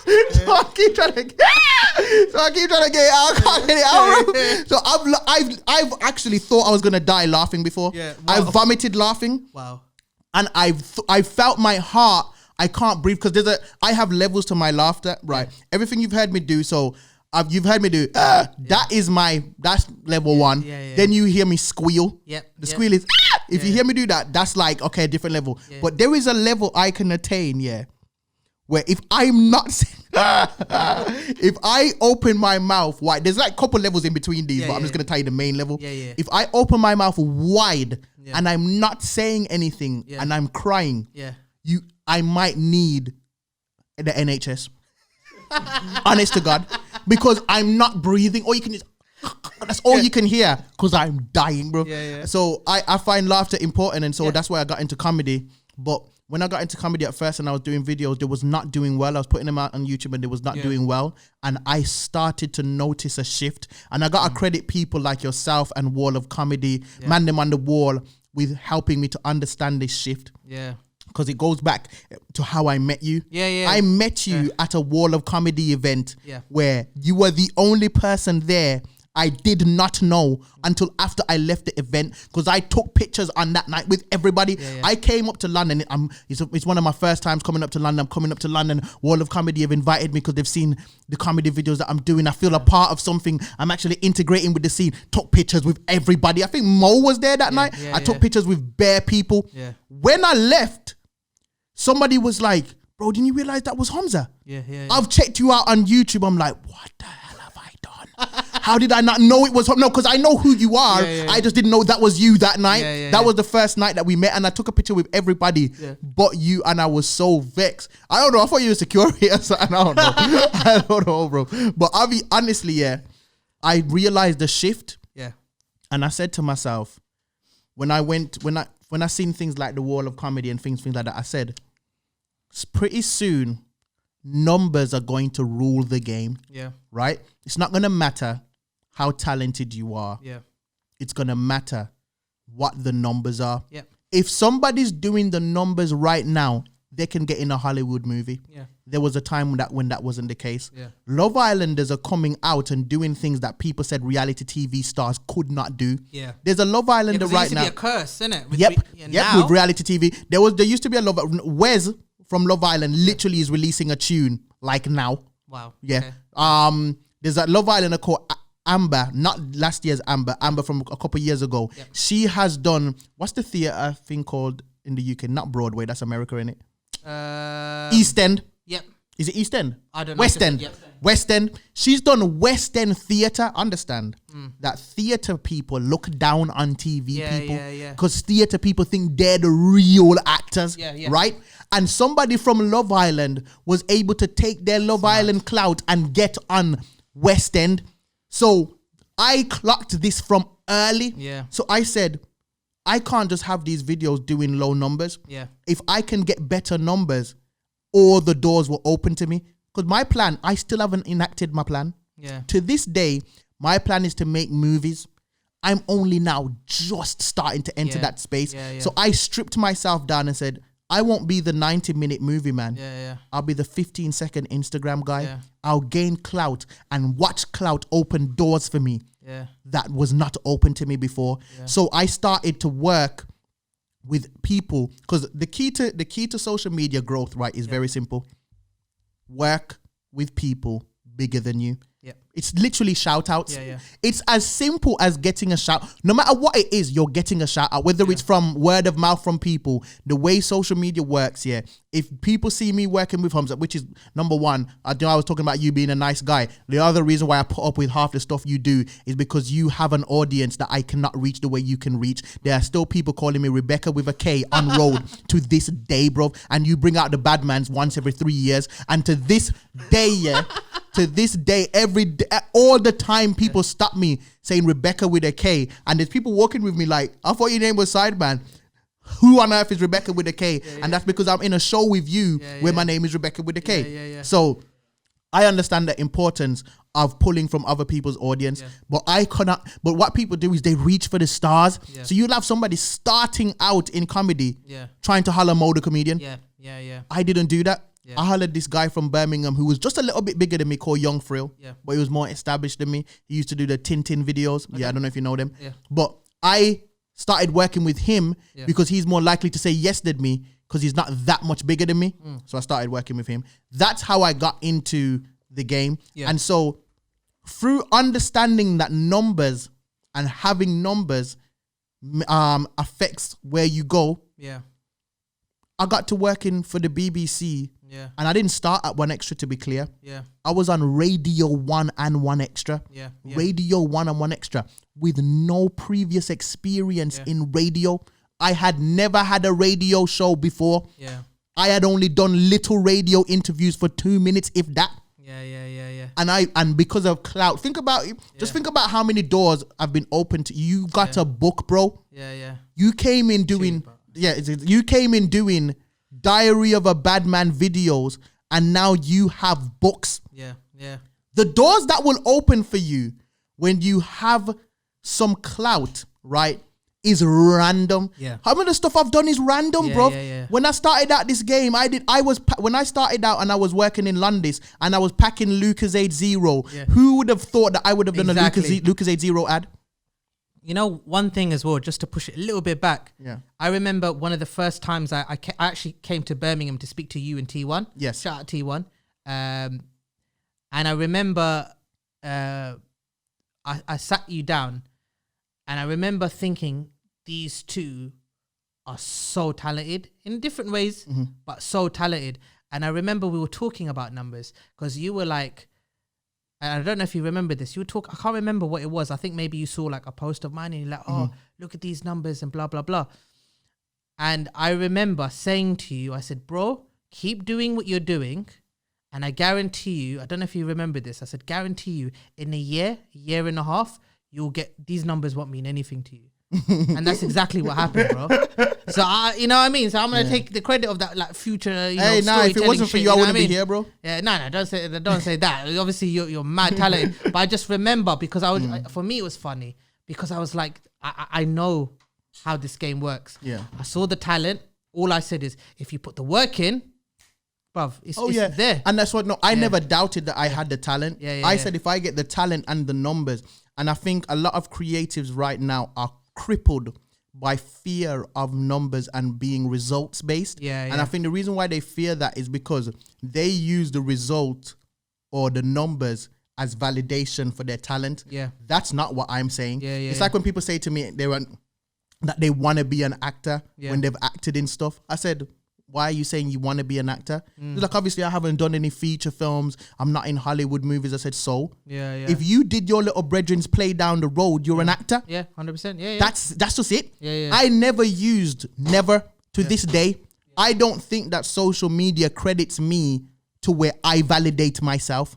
Speaker 2: So I keep trying to get it out. I can't get it out. So I've actually thought I was gonna die laughing before. I vomited laughing. And I've felt my heart. I can't breathe because I have levels to my laughter. Right. Everything you've heard me do. So you've heard me do. That's level 1. Then you hear me squeal. The squeal is. If you hear me do that, that's like, okay, a different level. But there is a level I can attain. Where if I'm not, if I open my mouth wide, there's like a couple levels in between these, but I'm just going to tell you the main level. If I open my mouth wide and I'm not saying anything and I'm crying, I might need the NHS. Honest to God. Because I'm not breathing. Or you can just, that's all you can hear because I'm dying, bro. So I find laughter important, and so that's why I got into comedy. But when I got into comedy at first and I was doing videos, they was not doing well. I was putting them out on YouTube and they was not doing well. And I started to notice a shift. And I got to credit people like yourself and Wall of Comedy, Man Them on the Wall, with helping me to understand this shift.
Speaker 1: Yeah.
Speaker 2: Because it goes back to how I met you.
Speaker 1: Yeah.
Speaker 2: I met you at a Wall of Comedy event where you were the only person there I did not know until after I left the event, because I took pictures on that night with everybody. I came up to London. It's one of my first times coming up to London. I'm coming up to London. Wall of Comedy have invited me because they've seen the comedy videos that I'm doing. I feel a part of something. I'm actually integrating with the scene. Took pictures with everybody. I think Mo was there that night. I took pictures with bare people. When I left, somebody was like, bro, didn't you realize that was Humza? I've checked you out on YouTube. I'm like, what the hell have I done? How did I not know it was Humza? No, because I know who you are. I just didn't know that was you that night. That was the first night that we met, and I took a picture with everybody but you, and I was so vexed. I don't know. I thought you were security or something. I don't know. I don't know, bro. But I'll be honestly, I realized the shift. And I said to myself, when I seen things like the Wall of Comedy and things like that, I said, pretty soon, numbers are going to rule the game. Right? It's not going to matter how talented you are. It's going to matter what the numbers are. If somebody's doing the numbers right now, they can get in a Hollywood movie. There was a time when that wasn't the case. Love Islanders are coming out and doing things that people said reality TV stars could not do. There's a Love Islander right now.
Speaker 1: It used to be a curse, isn't it?
Speaker 2: With reality TV. There used to be a Love. Wes from Love Island literally is releasing a tune like now.
Speaker 1: Wow.
Speaker 2: Yeah. Okay. There's a Love Islander called Amber, not last year's Amber from a couple of years ago. She has done, what's the theatre thing called in the UK? Not Broadway, that's America, innit? East End. Is it East End?
Speaker 1: I don't know.
Speaker 2: West End. West End. She's done West End theatre. Understand that theatre people look down on TV people because theatre people think they're the real actors, right? And somebody from Love Island was able to take their Love Island clout and get on West End. So I clocked this from early. So I said, I can't just have these videos doing low numbers. If I can get better numbers, all the doors will open to me. Because my plan, I still haven't enacted my plan. To this day, my plan is to make movies. I'm only now just starting to enter that space. So I stripped myself down and said, I won't be the 90-minute movie man. I'll be the 15-second Instagram guy. I'll gain clout and watch clout open doors for me that was not open to me before. So I started to work with people, because the key to social media growth, right, is very simple. Work with people bigger than you. It's literally shout outs. It's as simple as getting a shout. No matter what it is, you're getting a shout out, whether it's from word of mouth from people. The way social media works, if people see me working with Humza, which is number one, I was talking about you being a nice guy. The other reason why I put up with half the stuff you do is because you have an audience that I cannot reach the way you can reach. There are still people calling me Rebecca with a K on road to this day, bro. And you bring out the bad mans once every 3 years. And to this day, to this day, every day, all the time, people stop me saying Rebecca with a K, and there's people walking with me like, I thought your name was SIDEMAN. Who on earth is Rebecca with a K? And that's because I'm in a show with you where my name is Rebecca with a K. So I understand the importance of pulling from other people's audience, but I cannot. But what people do is they reach for the stars. So you'll have somebody starting out in comedy, trying to holler Mo the comedian. I didn't do that. I hollered this guy from Birmingham who was just a little bit bigger than me called Young Frill, but he was more established than me. He used to do the Tintin videos. I don't know if you know them. But I started working with him because he's more likely to say yes than me because he's not that much bigger than me. So I started working with him. That's how I got into the game. And so through understanding that numbers and having numbers affects where you go, I got to working for the BBC. And I didn't start at 1Extra, to be clear. I was on Radio 1 and 1Extra. Radio 1 and 1Extra with no previous experience in radio. I had never had a radio show before. I had only done little radio interviews for 2 minutes, if that. And because of Clout, think about it. Just think about how many doors have been opened to you. Got a book, bro. You came in doing you came in doing Diary of a Bad Man videos, and now you have books.
Speaker 1: Yeah, yeah.
Speaker 2: The doors that will open for you when you have some clout, right, is random.
Speaker 1: Yeah.
Speaker 2: How many stuff I've done is random, bro.
Speaker 1: Yeah.
Speaker 2: When I started out this game, when I started out and I was working in Londis and I was packing Lucozade Zero, who would have thought that I would have done a Lucozade Zero ad?
Speaker 1: You know, one thing as well, just to push it a little bit back.
Speaker 2: Yeah.
Speaker 1: I remember one of the first times I actually came to Birmingham to speak to you in T1.
Speaker 2: Yes.
Speaker 1: Shout out T1. And I remember I sat you down and I remember thinking these two are so talented in different ways, but so talented. And I remember we were talking about numbers because you were like, and I don't know if you remember this. You would talk. I can't remember what it was. I think maybe you saw like a post of mine, and you're like, "Oh, look at these numbers and blah blah blah." And I remember saying to you, I said, "Bro, keep doing what you're doing, and I guarantee you. I don't know if you remember this. I said, guarantee you, in a year and a half, you'll get these numbers. Won't mean anything to you." And that's exactly what happened, bro. So you know what I mean. So I'm gonna take the credit of that, like future.
Speaker 2: Hey, if it wasn't for you, I wouldn't be here, bro.
Speaker 1: Yeah, no, don't say that. Obviously, you're mad talented. But I just remember because I was for me it was funny because I was like, I know how this game works.
Speaker 2: Yeah,
Speaker 1: I saw the talent. All I said is, if you put the work in, bruv, it's there.
Speaker 2: And that's what. No, I never doubted that I had the talent. I said if I get the talent and the numbers, and I think a lot of creatives right now are crippled by fear of numbers and being results based. And I think the reason why they fear that is because they use the result or the numbers as validation for their talent. That's not what I'm saying. It's like when people say to me that they want to be an actor when they've acted in stuff. I said, why are you saying you want to be an actor? Like, obviously I haven't done any feature films. I'm not in Hollywood movies. I said, so if you did your little brethren's play down the road, you're an actor.
Speaker 1: 100%.
Speaker 2: That's just it. I never to this day. I don't think that social media credits me to where I validate myself.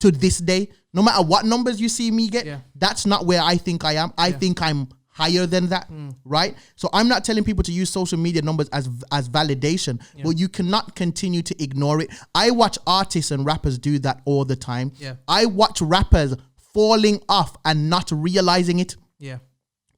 Speaker 2: To this day, no matter what numbers you see me get, that's not where I think I am. I think I'm higher than that, right? So I'm not telling people to use social media numbers as validation, but you cannot continue to ignore it. I watch artists and rappers do that all the time. I watch rappers falling off and not realizing it.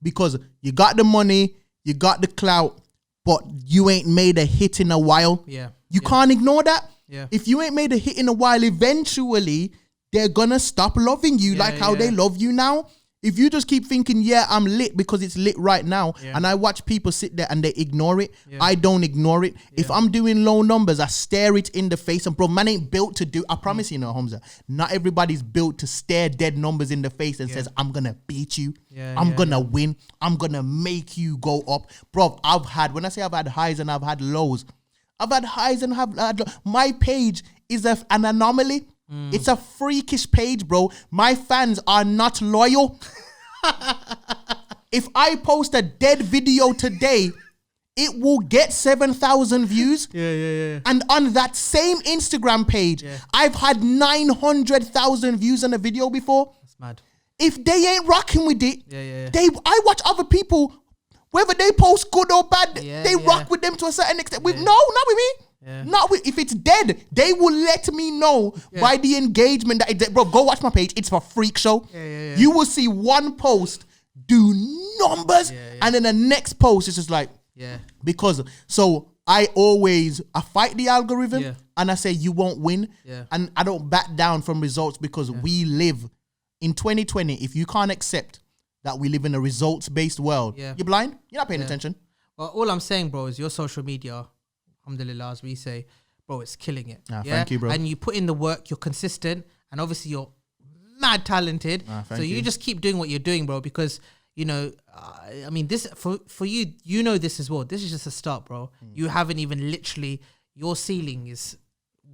Speaker 2: Because you got the money, you got the clout, but you ain't made a hit in a while. You can't ignore that. If you ain't made a hit in a while, eventually they're gonna stop loving you like how they love you now. If you just keep thinking, I'm lit because it's lit right now, and I watch people sit there and they ignore it, I don't ignore it. If I'm doing low numbers, I stare it in the face. And bro, man ain't built to do, I promise you, Humza, not everybody's built to stare dead numbers in the face and says, I'm going to beat you. I'm going to win. I'm going to make you go up. Bro, when I say I've had highs and I've had lows, I've had highs and have had my page is an anomaly. It's a freakish page, bro. My fans are not loyal. If I post a dead video today, it will get 7,000 views. And on that same Instagram page, I've had 900,000 views on a video before.
Speaker 1: That's mad.
Speaker 2: If they ain't rocking with it, I watch other people, whether they post good or bad, they rock with them to a certain extent. No, not with me. If it's dead, they will let me know by the engagement that it's dead. Bro, go watch my page. It's for freak show. You will see one post do numbers, and then the next post is just like, because so I fight the algorithm and I say you won't win, and I don't back down from results because we live in 2020. If you can't accept that we live in a results based world, you're blind. You're not paying attention.
Speaker 1: Well, all I'm saying, bro, is your social media, alhamdulillah, as we say, bro, it's killing it.
Speaker 2: Thank you, bro.
Speaker 1: And you put in the work, you're consistent, and obviously you're mad talented. So you just keep doing what you're doing, bro, because, you know, I mean, this, for you, you know this as well. This is just a start, bro. You haven't even literally, your ceiling is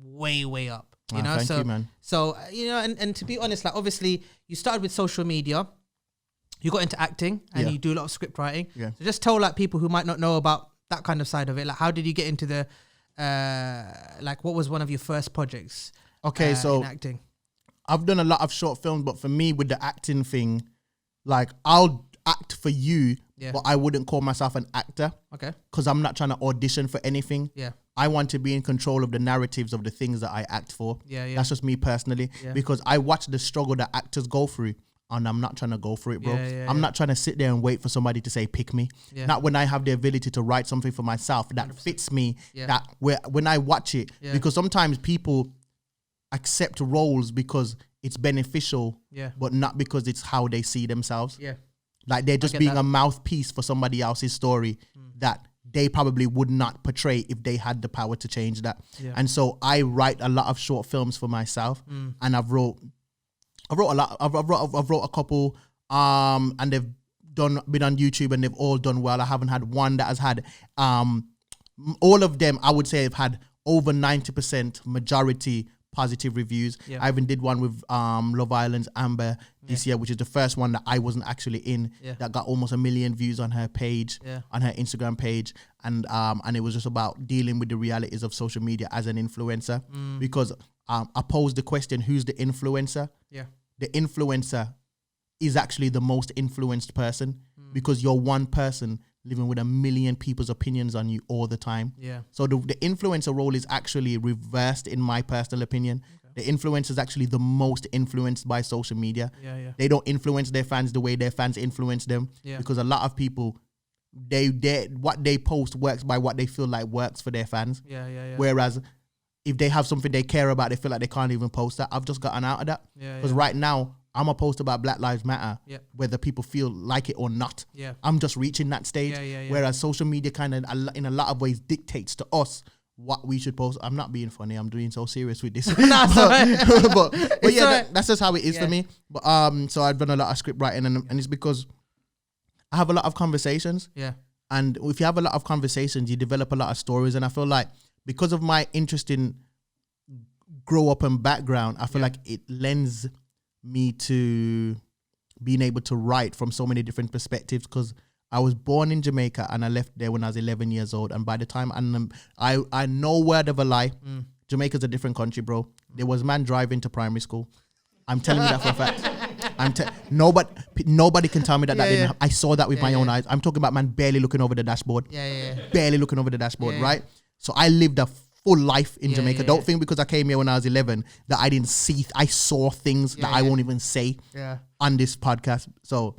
Speaker 1: way, way up. You know,
Speaker 2: thank you, man.
Speaker 1: So, you know, and to be honest, like, obviously, you started with social media, you got into acting, and you do a lot of script writing. So just tell, like, people who might not know about that kind of side of it, like, how did you get into the like, what was one of your first projects
Speaker 2: so
Speaker 1: in acting?
Speaker 2: I've done a lot of short films, but for me with the acting thing, like, I'll act for you, but I wouldn't call myself an actor, because I'm not trying to audition for anything. I want to be in control of the narratives of the things that I act for.
Speaker 1: Yeah.
Speaker 2: That's just me personally, because I watch the struggle that actors go through, and I'm not trying to go through it, bro. I'm not trying to sit there and wait for somebody to say, pick me. Not when I have the ability to write something for myself that 100%. Fits me, that when I watch it, because sometimes people accept roles because it's beneficial, but not because it's how they see themselves. Like they're just being a mouthpiece for somebody else's story that they probably would not portray if they had the power to change that. And so I write a lot of short films for myself, and I've wrote a lot. I've wrote a couple, and they've been on YouTube, and they've all done well. I haven't had one that has had, all of them, I would say, have had over 90% majority positive reviews. I even did one with Love Island's Amber this year, which is the first one that I wasn't actually in, that got almost 1 million views on her page, on her Instagram page, and it was just about dealing with the realities of social media as an influencer, because I posed the question, who's the influencer? The influencer is actually the most influenced person, because you're one person living with 1 million people's opinions on you all the time. So the influencer role is actually reversed, in my personal opinion. The influencer is actually the most influenced by social media. They don't influence their fans the way their fans influence them, because a lot of people, what they post works by what they feel like works for their fans. Whereas if they have something they care about, they feel like they can't even post that. I've just gotten out of that, because right now I'm a post about Black Lives Matter, whether people feel like it or not. I'm just reaching that stage. Whereas social media kind of, in a lot of ways, dictates to us what we should post. I'm not being funny. I'm being so serious with this. but yeah, that's just how it is for me. But so I've done a lot of script writing, and it's because I have a lot of conversations. And if you have a lot of conversations, you develop a lot of stories. And I feel like because of my interest in grow up and background, I feel like it lends me to being able to write from so many different perspectives, because I was born in Jamaica and I left there when I was 11 years old. And by the time I no word of a lie, Jamaica's a different country, bro. There was a man driving to primary school. I'm telling you that for a fact. Nobody can tell me that that didn't happen. I saw that with my own eyes. I'm talking about man barely looking over the dashboard. Barely looking over the dashboard, right? So I lived a full life in Jamaica. Don't think because I came here when I was 11 that I didn't see, I saw things that I won't even say on this podcast. So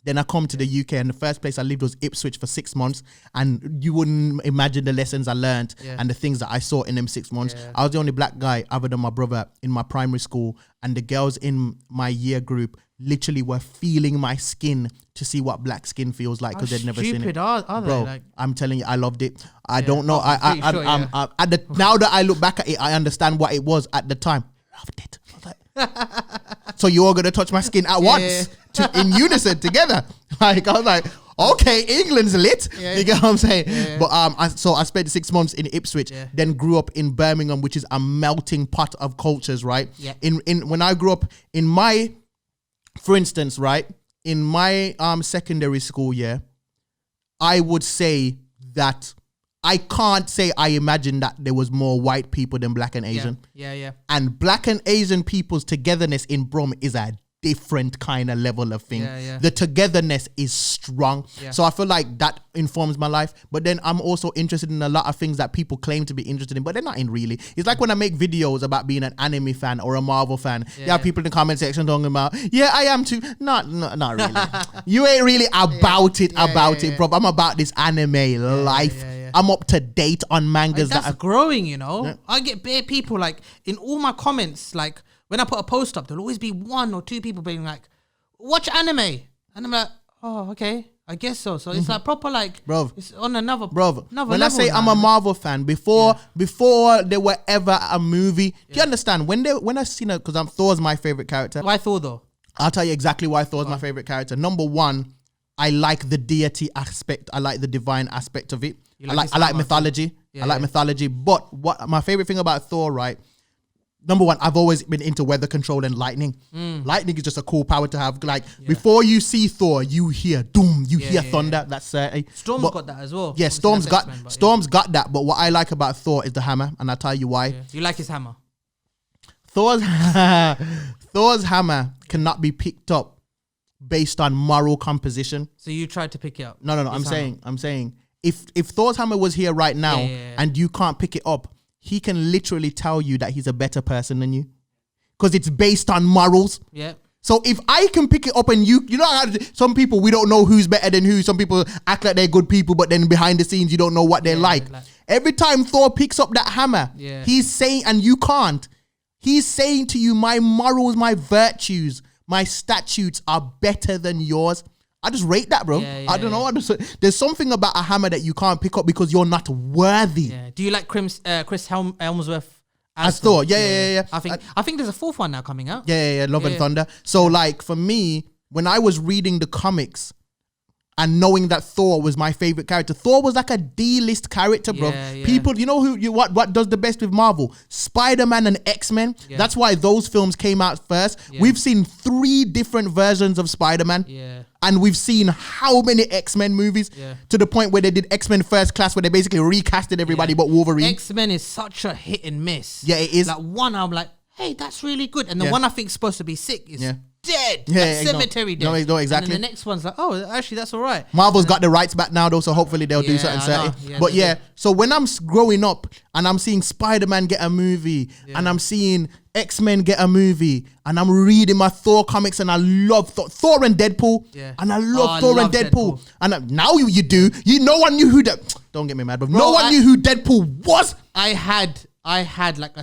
Speaker 2: then I come to the UK, and the first place I lived was Ipswich for 6 months, and you wouldn't imagine the lessons I learned and the things that I saw in them 6 months. I was the only black guy other than my brother in my primary school, and the girls in my year group literally were feeling my skin to see what black skin feels like, because they'd never seen it.
Speaker 1: Are they?
Speaker 2: Bro, like, I'm telling you, I loved it. I don't know. Now that I look back at it, I understand what it was at the time. Loved it. I was like, so you're all gonna touch my skin at once, in unison together. Like, I was like, okay, England's lit. You get what I'm saying? But I spent 6 months in Ipswich, then grew up in Birmingham, which is a melting pot of cultures, right? When I grew up in my, for instance, right, in my secondary school year, I would say that I can't say I imagine that there was more white people than black and Asian. And black and Asian people's togetherness in Brum is a different kind of level of thing. The togetherness is strong. So I feel like that informs my life. But then I'm also interested in a lot of things that people claim to be interested in, but they're not in really. It's like when I make videos about being an anime fan or a Marvel fan. You have people in the comment section talking about, yeah, I am too. Not really. You ain't really about it, bro. I'm about this anime life. I'm up to date on mangas.
Speaker 1: Like, that's growing, you know. I get bare people, like, in all my comments, like, when I put a post up, there'll always be 1 or 2 people being like, watch anime. And I'm like, oh, okay, I guess so. So it's like proper, like, bro, it's on another level.
Speaker 2: When I say I'm a Marvel fan, before there were ever a movie, do you understand? When I seen it, because Thor's my favorite character.
Speaker 1: Why Thor though?
Speaker 2: I'll tell you exactly why Thor's my favorite character. Number 1, I like the deity aspect. I like the divine aspect of it. I like mythology. I like mythology. But what my favorite thing about Thor, right? Number 1, I've always been into weather control and lightning. Lightning is just a cool power to have. Like, before you see Thor, you hear doom, you hear thunder. That's
Speaker 1: Storm's got that as well.
Speaker 2: Yeah, Storm's got that. But what I like about Thor is the hammer, and I'll tell you why.
Speaker 1: You like his hammer?
Speaker 2: Thor's hammer cannot be picked up based on moral composition.
Speaker 1: So you tried to pick it up?
Speaker 2: No. I'm saying if Thor's hammer was here right now and you can't pick it up, he can literally tell you that he's a better person than you. Because it's based on morals.
Speaker 1: Yeah.
Speaker 2: So if I can pick it up and you know how some people, we don't know who's better than who. Some people act like they're good people, but then behind the scenes, you don't know what they're like. Every time Thor picks up that hammer, he's saying, and you can't, he's saying to you, my morals, my virtues, my statutes are better than yours. I just rate that, bro. I don't know. There's something about a hammer that you can't pick up because you're not worthy.
Speaker 1: Yeah. Do you like Chris Helmsworth?
Speaker 2: As Thor, yeah.
Speaker 1: I think there's a fourth one now coming out.
Speaker 2: Yeah. Love and Thunder. So like for me, when I was reading the comics and knowing that Thor was my favorite character, Thor was like a D-list character, bro. People, you know what does the best with Marvel? Spider-Man and X-Men. That's why those films came out first. We've seen 3 different versions of Spider-Man. And we've seen how many X-Men movies to the point where they did X-Men First Class, where they basically recasted everybody but Wolverine.
Speaker 1: X-Men is such a hit and miss.
Speaker 2: Yeah, it is.
Speaker 1: Like one, I'm like, hey, that's really good. And the one I think is supposed to be sick is dead. Cemetery dead.
Speaker 2: No, exactly.
Speaker 1: And then the next one's like, oh, actually, that's all right.
Speaker 2: Marvel's got the rights back now, though, so hopefully they'll do something certain. But so when I'm growing up and I'm seeing Spider-Man get a movie and I'm seeing X-Men get a movie and I'm reading my Thor comics and I love Thor and Deadpool and I love Thor and Deadpool. And now you do. No one knew who that. Don't get me mad, but no one knew who Deadpool was.
Speaker 1: I had like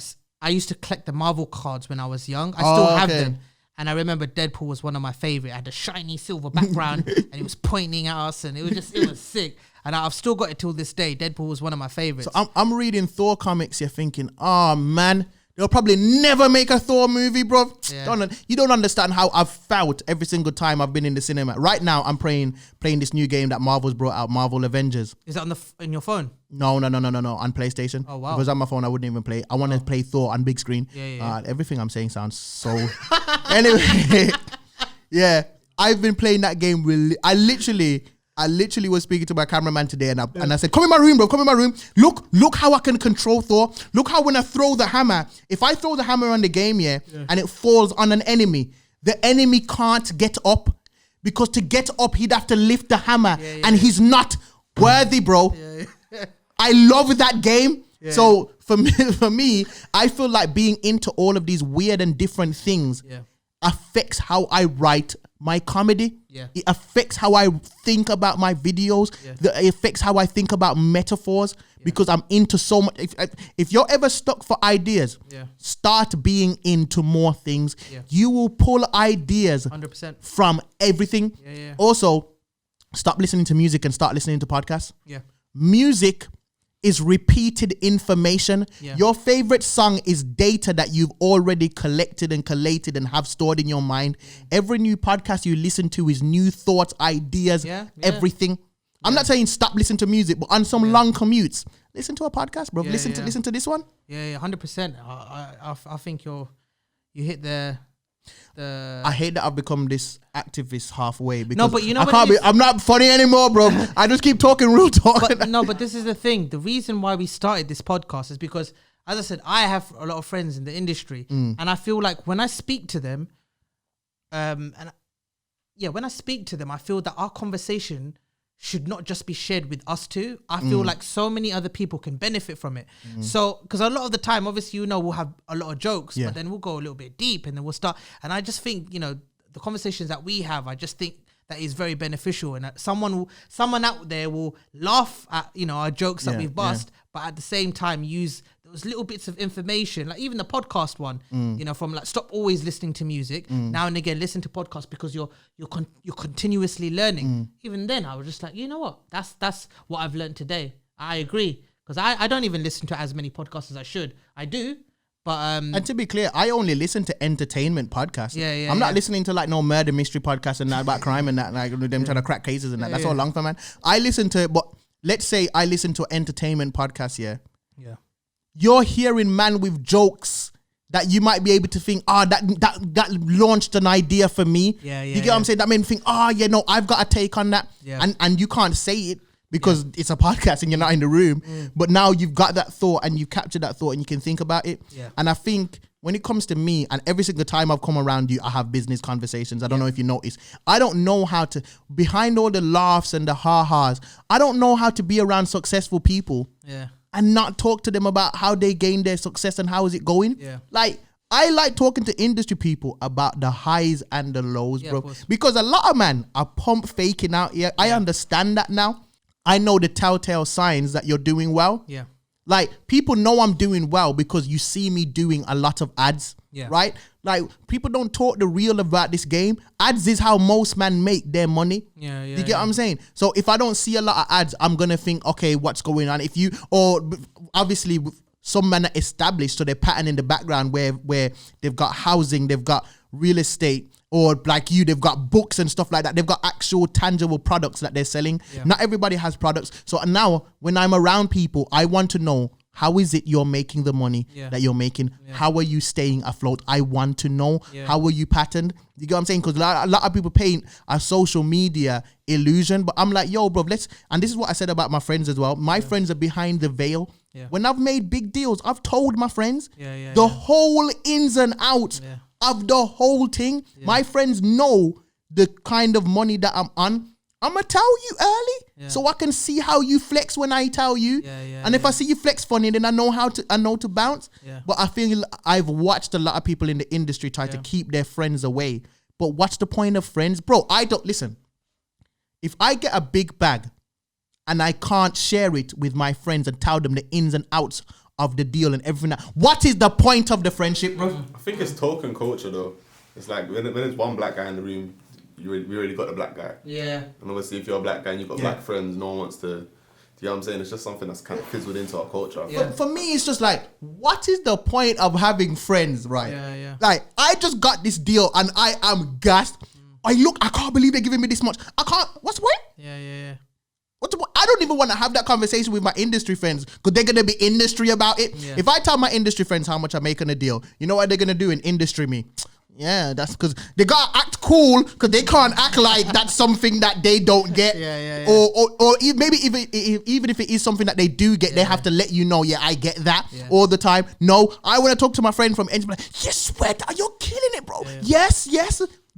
Speaker 1: I used to collect the Marvel cards when I was young. I still have them. And I remember Deadpool was one of my favorite. I had a shiny silver background and it was pointing at us and it was sick. And I've still got it till this day. Deadpool was one of my favorites.
Speaker 2: So I'm reading Thor comics. You're thinking, oh man, they'll probably never make a Thor movie, bro. You don't understand how I've felt every single time I've been in the cinema. Right now, I'm playing this new game that Marvel's brought out, Marvel Avengers.
Speaker 1: Is that on your phone?
Speaker 2: No, on PlayStation.
Speaker 1: Oh, wow.
Speaker 2: If it was on my phone, I wouldn't even play. I want to play Thor on big screen. Everything I'm saying sounds so... Anyway, I've been playing that game really... I literally was speaking to my cameraman today and I said, come in my room, bro, come in my room. Look how I can control Thor. Look how when I throw the hammer, if I throw the hammer on the game, and it falls on an enemy, the enemy can't get up because to get up, he'd have to lift the hammer and he's not worthy, bro. I love that game. So for me, I feel like being into all of these weird and different things affects how I write my comedy. It affects how I think about my videos. It affects how I think about metaphors because I'm into so much. If you're ever stuck for ideas, start being into more things. You will pull ideas
Speaker 1: 100%
Speaker 2: from everything. Also, stop listening to music and start listening to podcasts. Music is repeated information. Your favorite song is data that you've already collected and collated and have stored in your mind. Every new podcast you listen to is new thoughts, ideas, everything. I'm not saying stop listening to music, but on some long commutes, listen to a podcast, bro. Listen to this one.
Speaker 1: 100%. I think you hit the.
Speaker 2: I hate that I've become this activist halfway because
Speaker 1: no, but you know
Speaker 2: I'm not funny anymore, bro. I just keep talking real talk.
Speaker 1: But this is the thing. The reason why we started this podcast is because, as I said, I have a lot of friends in the industry, and I feel like when I speak to them, when I speak to them, I feel that our conversation should not just be shared with us two. I feel like so many other people can benefit from it. So, because a lot of the time, obviously, we'll have a lot of jokes, but then we'll go a little bit deep and then we'll start. And I just think, the conversations that we have, I just think that is very beneficial. And that someone out there will laugh at, our jokes that we've bust, but at the same time use those little bits of information, like even the podcast one, from like stop always listening to music. Now and again, listen to podcasts because you're continuously learning. Even then, I was just like, you know what? That's what I've learned today. I agree because I don't even listen to as many podcasts as I should. I do. But
Speaker 2: and to be clear, I only listen to entertainment podcasts. I'm not listening to like no murder mystery podcast and that about crime and that, like them trying to crack cases and that. That's all long for, man. I listen to, but let's say I listen to entertainment podcasts. You're hearing man with jokes that you might be able to think, that launched an idea for me. You get what I'm saying? That made me think, I've got a take on that. And you can't say it because it's a podcast and you're not in the room. But now you've got that thought and you've captured that thought and you can think about it. And I think when it comes to me, and every single time I've come around you, I have business conversations. I don't know if you notice. I don't know how to, behind all the laughs and the ha-has, I don't know how to be around successful people and not talk to them about how they gain their success and how is it going. Like, I like talking to industry people about the highs and the lows, bro. Because a lot of man are pump faking out here. I understand that now. I know the telltale signs that you're doing well. Like, people know I'm doing well because you see me doing a lot of ads, right? Like, people don't talk the real about this game. Ads is how most men make their money. You get what I'm saying? So if I don't see a lot of ads, I'm going to think, okay, what's going on? If you, or obviously some men are established, so they're pattern in the background where they've got housing, they've got real estate, or like you, they've got books and stuff like that. They've got actual tangible products that they're selling. Not everybody has products. So now when I'm around people, I want to know, how is it you're making the money that you're making? How are you staying afloat? I want to know. How are you patterned? You get what I'm saying? Because a lot of people paint a social media illusion, but I'm like, yo, bro, and this is what I said about my friends as well. My friends are behind the veil. When I've made big deals, I've told my friends the whole ins and outs of the whole thing. My friends know the kind of money that I'm on. I'm going to tell you early so I can see how you flex when I tell you. And if I see you flex funny, then I know to bounce. But I feel I've watched a lot of people in the industry try to keep their friends away. But what's the point of friends? Bro, listen, if I get a big bag and I can't share it with my friends and tell them the ins and outs of the deal and everything, what is the point of the friendship, bro?
Speaker 3: I think it's token culture, though. It's like when there's one black guy in the room, we already got the black guy. And obviously, if you're a black guy and you've got black friends, no one wants to. Do you know what I'm saying? It's just something that's kind of fizzled into our culture.
Speaker 2: For me, it's just like, what is the point of having friends, right? Like, I just got this deal and I am gassed. I can't believe they're giving me this much. What's the point? I don't even want to have that conversation with my industry friends because they're going to be industry about it. If I tell my industry friends how much I make on a deal, you know what they're going to do in industry me? Yeah, that's because they got to act cool because they can't act like that's something that they don't get. Or maybe even if it is something that they do get, they have to let you know, I get that all the time. No, I want to talk to my friend from NG, like, you swear, you're killing it, bro. Yes.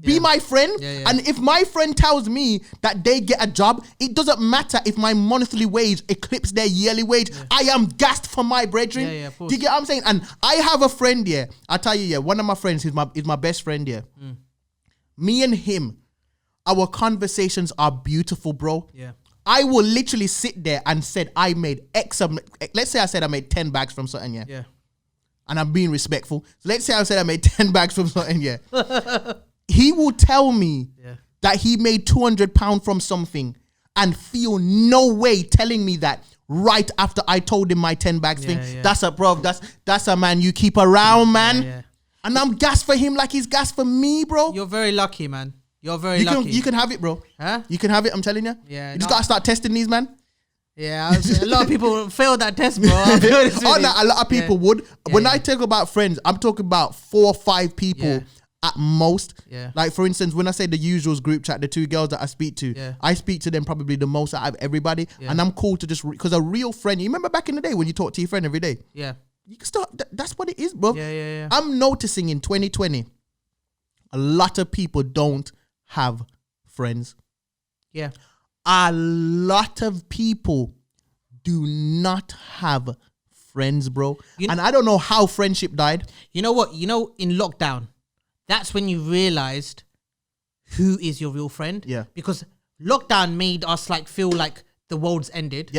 Speaker 2: Be my friend. And if my friend tells me that they get a job, it doesn't matter if my monthly wage eclipses their yearly wage. I am gassed for my brethren. Do you get what I'm saying? And I have a friend here. I tell you, one of my friends is my best friend here. Me and him, our conversations are beautiful, bro. I will literally sit there and said I made let's say I said I made 10 bags from something, and I'm being respectful. So let's say I said I made 10 bags from something, he will tell me that he made £200 from something and feel no way telling me that right after I told him my 10 bags thing. That's a bro. That's a man you keep around, man. And I'm gassed for him like he's gassed for me, bro.
Speaker 1: You're very lucky, man. You're very lucky.
Speaker 2: You can have it, bro.
Speaker 1: Huh?
Speaker 2: You can have it, I'm telling you. You just got to start testing these, man.
Speaker 1: A lot of people fail that test, bro.
Speaker 2: A lot of people would. When I talk about friends, I'm talking about 4 or 5 people at most. Like, for instance, when I say the usuals group chat, the 2 girls that I speak to, I speak to them probably the most out of everybody. And I'm cool to just, because a real friend, you remember back in the day when you talk to your friend every day? You can start, that's what it is, bro. I'm noticing in 2020, a lot of people don't have friends. A lot of people do not have friends, bro. And I don't know how friendship died.
Speaker 1: You know what? In lockdown, that's when you realized who is your real friend. Because lockdown made us like feel like the world's ended.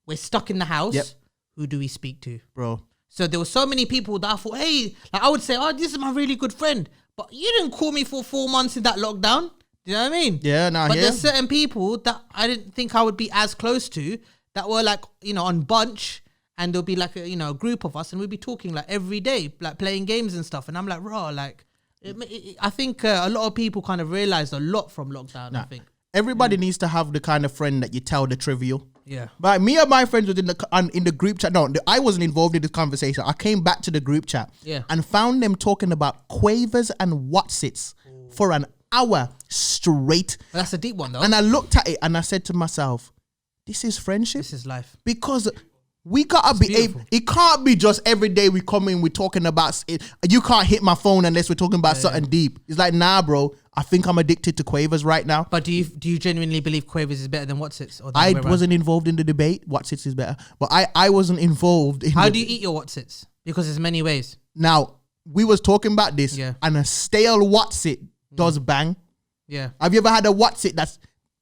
Speaker 1: We're stuck in the house. Who do we speak to?
Speaker 2: Bro.
Speaker 1: So there were so many people that I thought, hey, like I would say, oh, this is my really good friend. But you didn't call me for 4 months in that lockdown. Do you know what I mean? But there's certain people that I didn't think I would be as close to that were like, on bunch. And there'll be like, a group of us and we'll be talking like every day, like playing games and stuff. And I'm like, raw, like... I think a lot of people kind of realized a lot from lockdown. I think
Speaker 2: everybody needs to have the kind of friend that you tell the trivial. But me and my friends was in the group chat. No, I wasn't involved in this conversation. I came back to the group chat and found them talking about quavers and whatsits for an hour straight.
Speaker 1: Well, that's a deep one, though.
Speaker 2: And I looked at it and I said to myself, "This is friendship.
Speaker 1: This is life."
Speaker 2: Because We gotta be able. It can't be just every day we come in. We're talking about it. You can't hit my phone unless we're talking about something deep. It's like, nah, bro. I think I'm addicted to Quavers right now.
Speaker 1: But do you genuinely believe Quavers is better than What's It?
Speaker 2: I wasn't involved in the debate. What's It is better, but I wasn't involved in.
Speaker 1: How do you eat your What's It? Because there's many ways.
Speaker 2: Now we was talking about this, and a stale What's It does bang.
Speaker 1: Yeah.
Speaker 2: Have you ever had a What's It that's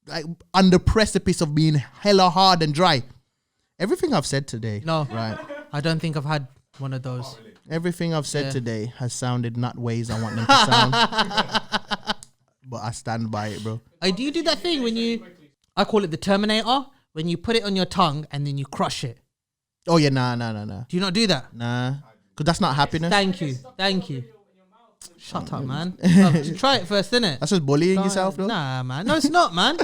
Speaker 2: like on the precipice of being hella hard and dry? Everything I've said today.
Speaker 1: No.
Speaker 2: Right.
Speaker 1: I don't think I've had one of those.
Speaker 2: Everything I've said today has sounded not ways I want them to sound. But I stand by it, bro.
Speaker 1: Do you do that thing when you, I call it the Terminator, when you put it on your tongue and then you crush it?
Speaker 2: Oh yeah, nah.
Speaker 1: Do you not do that?
Speaker 2: Nah. Because that's not happiness.
Speaker 1: Thank you. Shut up, man. Try it first, innit?
Speaker 2: That's just bullying yourself, though.
Speaker 1: Nah, man. No, it's not, man.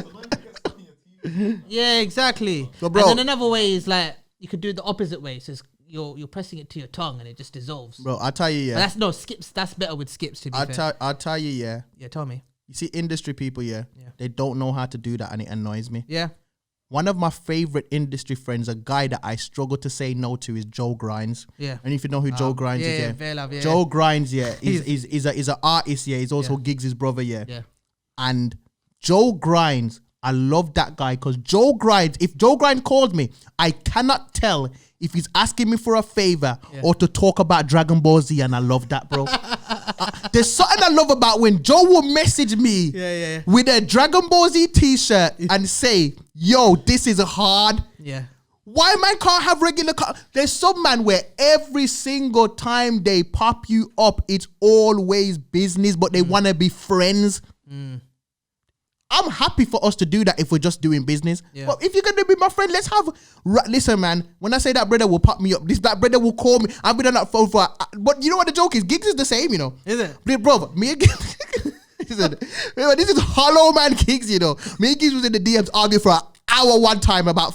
Speaker 1: Yeah, exactly.
Speaker 2: So, bro,
Speaker 1: and then another way is like you could do it the opposite way. So you're pressing it to your tongue and it just dissolves.
Speaker 2: Bro, I'll tell you,
Speaker 1: But skips. That's better with skips. To be fair.
Speaker 2: I'll tell you, yeah.
Speaker 1: Yeah, tell me.
Speaker 2: You see, industry people, they don't know how to do that, and it annoys me.
Speaker 1: Yeah.
Speaker 2: One of my favorite industry friends, a guy that I struggle to say no to, is Joe Grinds.
Speaker 1: Yeah.
Speaker 2: And if you know who Joe Grinds is,
Speaker 1: fair love,
Speaker 2: Joe Grinds, is an artist, He's also Giggs' brother,
Speaker 1: Yeah.
Speaker 2: And Joe Grinds, I love that guy because Joe Grinds, if Joe Grinds called me, I cannot tell if he's asking me for a favor or to talk about Dragon Ball Z, and I love that, bro. There's something I love about when Joe will message me with a Dragon Ball Z t-shirt and say, yo, this is hard.
Speaker 1: Yeah.
Speaker 2: Why man can't have regular There's some man where every single time they pop you up, it's always business, but they want to be friends. I'm happy for us to do that if we're just doing business. Yeah. But if you're going to be my friend, let's have... Listen, man, when I say that brother will pop me up, this black brother will call me. I've been on that phone for... But you know what the joke is? Giggs is the same, you know.
Speaker 1: Is it?
Speaker 2: Bro, me and Giggs... this is hollow man Giggs, you know. Me and Giggs was in the DMs arguing for an hour one time about